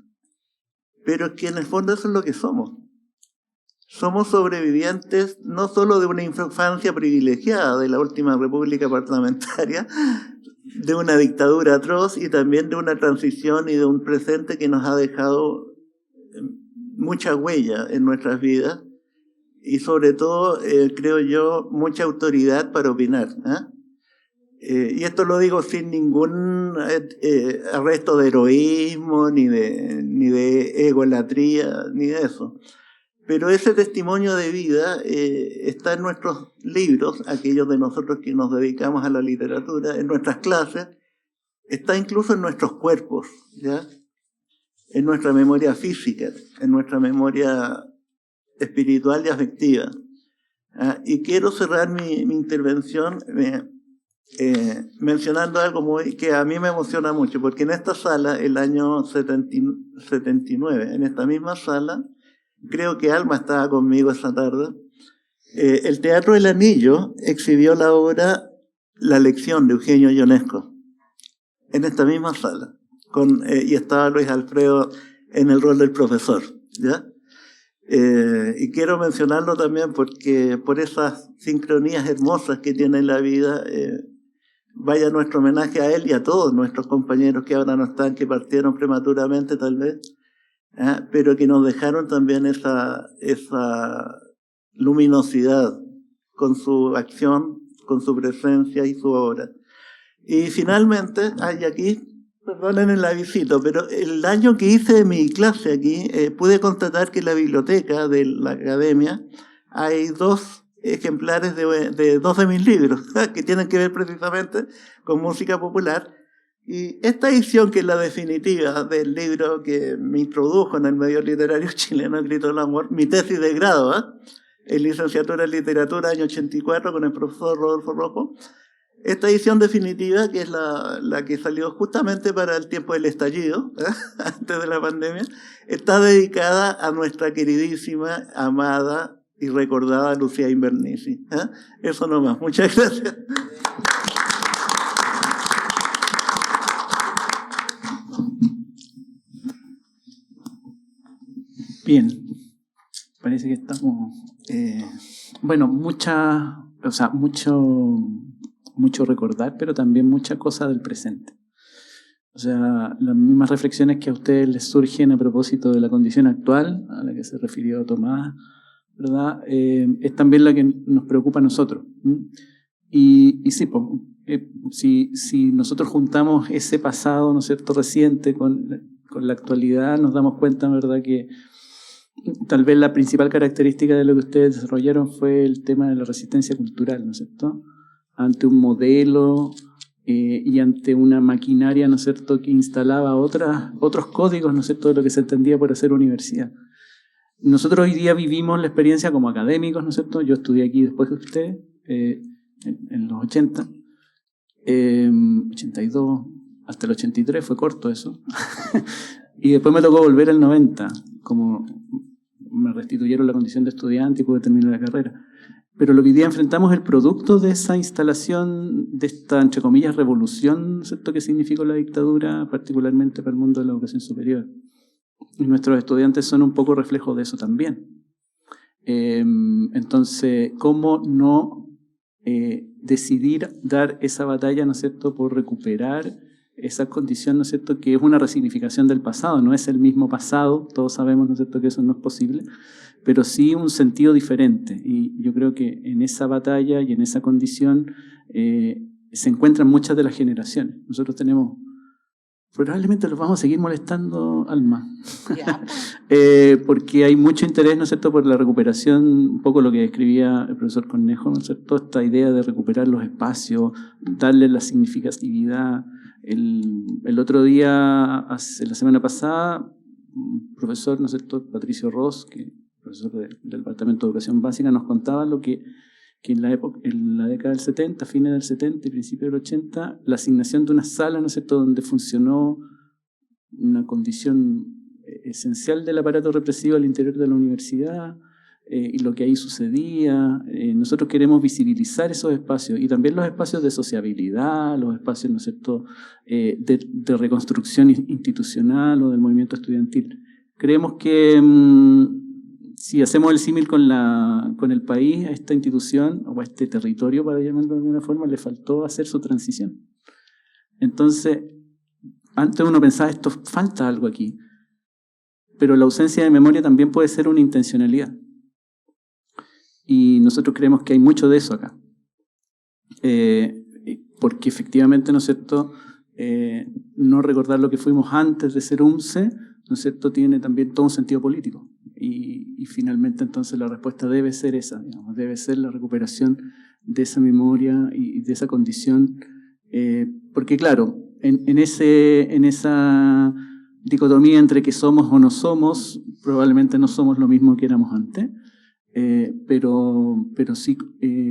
pero es que en el fondo eso es lo que somos. Somos sobrevivientes no solo de una infancia privilegiada de la última república parlamentaria, de una dictadura atroz y también de una transición y de un presente que nos ha dejado mucha huella en nuestras vidas y sobre todo, creo yo, mucha autoridad para opinar, y esto lo digo sin ningún arresto de heroísmo, ni de egolatría, ni de eso. Pero ese testimonio de vida está en nuestros libros, aquellos de nosotros que nos dedicamos a la literatura, en nuestras clases, está incluso en nuestros cuerpos, ¿ya? En nuestra memoria física, en nuestra memoria espiritual y afectiva. Y quiero cerrar mi intervención mencionando algo que a mí me emociona mucho, porque en esta sala, el año 79, en esta misma sala, creo que Alma estaba conmigo esa tarde, el Teatro del Anillo exhibió la obra La Lección de Eugenio Ionesco, en esta misma sala, y estaba Luis Alfredo en el rol del profesor, ¿ya? Y quiero mencionarlo también porque por esas sincronías hermosas que tiene la vida, vaya nuestro homenaje a él y a todos nuestros compañeros que ahora no están, que partieron prematuramente tal vez, pero que nos dejaron también esa luminosidad con su acción, con su presencia y su obra. Y finalmente, aquí, perdonen el avisito, pero el año que hice mi clase aquí, pude constatar que en la biblioteca de la academia hay 2 ejemplares de 2 de mis libros, que tienen que ver precisamente con música popular. Y esta edición, que es la definitiva del libro que me introdujo en el medio literario chileno, El Grito del Amor, mi tesis de grado, en licenciatura en literatura, año 84, con el profesor Rodolfo Rojo, Esta edición definitiva, que es la que salió justamente para el tiempo del estallido, antes de la pandemia, está dedicada a nuestra queridísima, amada y recordada Lucía Invernizzi. Eso nomás. Muchas gracias. Bien, parece que estamos... bueno, mucho recordar, pero también mucha cosa del presente. O sea, las mismas reflexiones que a ustedes les surgen a propósito de la condición actual, a la que se refirió Tomás, ¿verdad? Es también la que nos preocupa a nosotros. Y sí, si nosotros juntamos ese pasado, ¿no es cierto?, reciente con la actualidad, nos damos cuenta, ¿verdad?, que tal vez la principal característica de lo que ustedes desarrollaron fue el tema de la resistencia cultural, ¿no es cierto?, ante un modelo y ante una maquinaria, ¿no es cierto?, que instalaba otros códigos, ¿no es cierto?, de lo que se entendía por hacer universidad. Nosotros hoy día vivimos la experiencia como académicos, ¿no es cierto? Yo estudié aquí después de ustedes, en los 80, 82, hasta el 83, fue corto eso. Y después me tocó volver al 90, como me restituyeron la condición de estudiante y pude terminar la carrera. Pero lo que hoy día enfrentamos es el producto de esa instalación, de esta, entre comillas, revolución, ¿no es cierto?, que significó la dictadura, particularmente para el mundo de la educación superior. Y nuestros estudiantes son un poco reflejo de eso también. Entonces, ¿cómo no decidir dar esa batalla, ¿no es cierto?, por recuperar esa condición, ¿no es cierto?, que es una resignificación del pasado, no es el mismo pasado, todos sabemos, ¿no es cierto?, que eso no es posible, pero sí un sentido diferente. Y yo creo que en esa batalla y en esa condición se encuentran muchas de las generaciones. Nosotros tenemos, probablemente los vamos a seguir molestando, Alma, porque hay mucho interés, ¿no es cierto?, por la recuperación, un poco lo que describía el profesor Cornejo, ¿no es cierto?, esta idea de recuperar los espacios, darle la significatividad. El otro día, la semana pasada, un profesor, ¿no es cierto?, Patricio Ross, que es profesor del Departamento de Educación Básica, nos contaba lo que en la década del 70, fines del 70 y principios del 80, la asignación de una sala, ¿no es cierto?, donde funcionó una condición esencial del aparato represivo al interior de la universidad, y lo que ahí sucedía. Nosotros queremos visibilizar esos espacios y también los espacios de sociabilidad, los espacios, ¿no es cierto?, de reconstrucción institucional o del movimiento estudiantil. Creemos que si hacemos el símil con el país, a esta institución o a este territorio, para llamarlo de alguna forma, le faltó hacer su transición. Entonces, antes uno pensaba, esto falta algo aquí, pero la ausencia de memoria también puede ser una intencionalidad. Y nosotros creemos que hay mucho de eso acá. Porque efectivamente, ¿no es cierto?, no recordar lo que fuimos antes de ser UNCE, ¿no es cierto?, tiene también todo un sentido político. Y finalmente entonces la respuesta debe ser esa, digamos, debe ser la recuperación de esa memoria y de esa condición. Porque claro, en esa dicotomía entre que somos o no somos, probablemente no somos lo mismo que éramos antes. Pero sí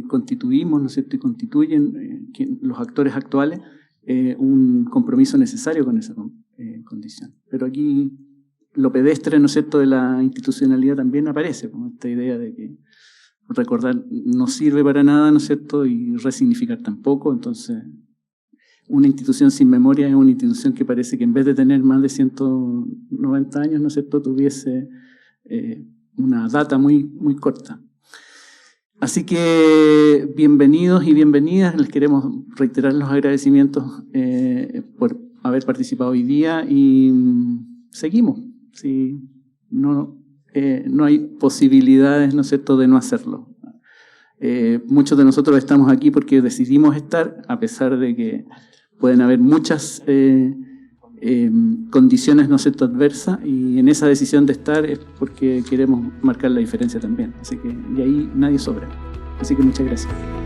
constituimos, ¿no es cierto?, y constituyen los actores actuales un compromiso necesario con esa condición. Pero aquí lo pedestre, ¿no es cierto?, de la institucionalidad también aparece, como esta idea de que recordar no sirve para nada, ¿no es cierto?, y resignificar tampoco. Entonces, una institución sin memoria es una institución que parece que en vez de tener más de 190 años, ¿no es cierto?, tuviese una data muy, muy corta. Así que bienvenidos y bienvenidas, les queremos reiterar los agradecimientos por haber participado hoy día y seguimos. Si no hay posibilidades, ¿no es cierto?, de no hacerlo. Muchos de nosotros estamos aquí porque decidimos estar, a pesar de que pueden haber muchas condiciones, ¿no es cierto?, adversas, y en esa decisión de estar es porque queremos marcar la diferencia también. Así que, y ahí nadie sobra. Así que muchas gracias.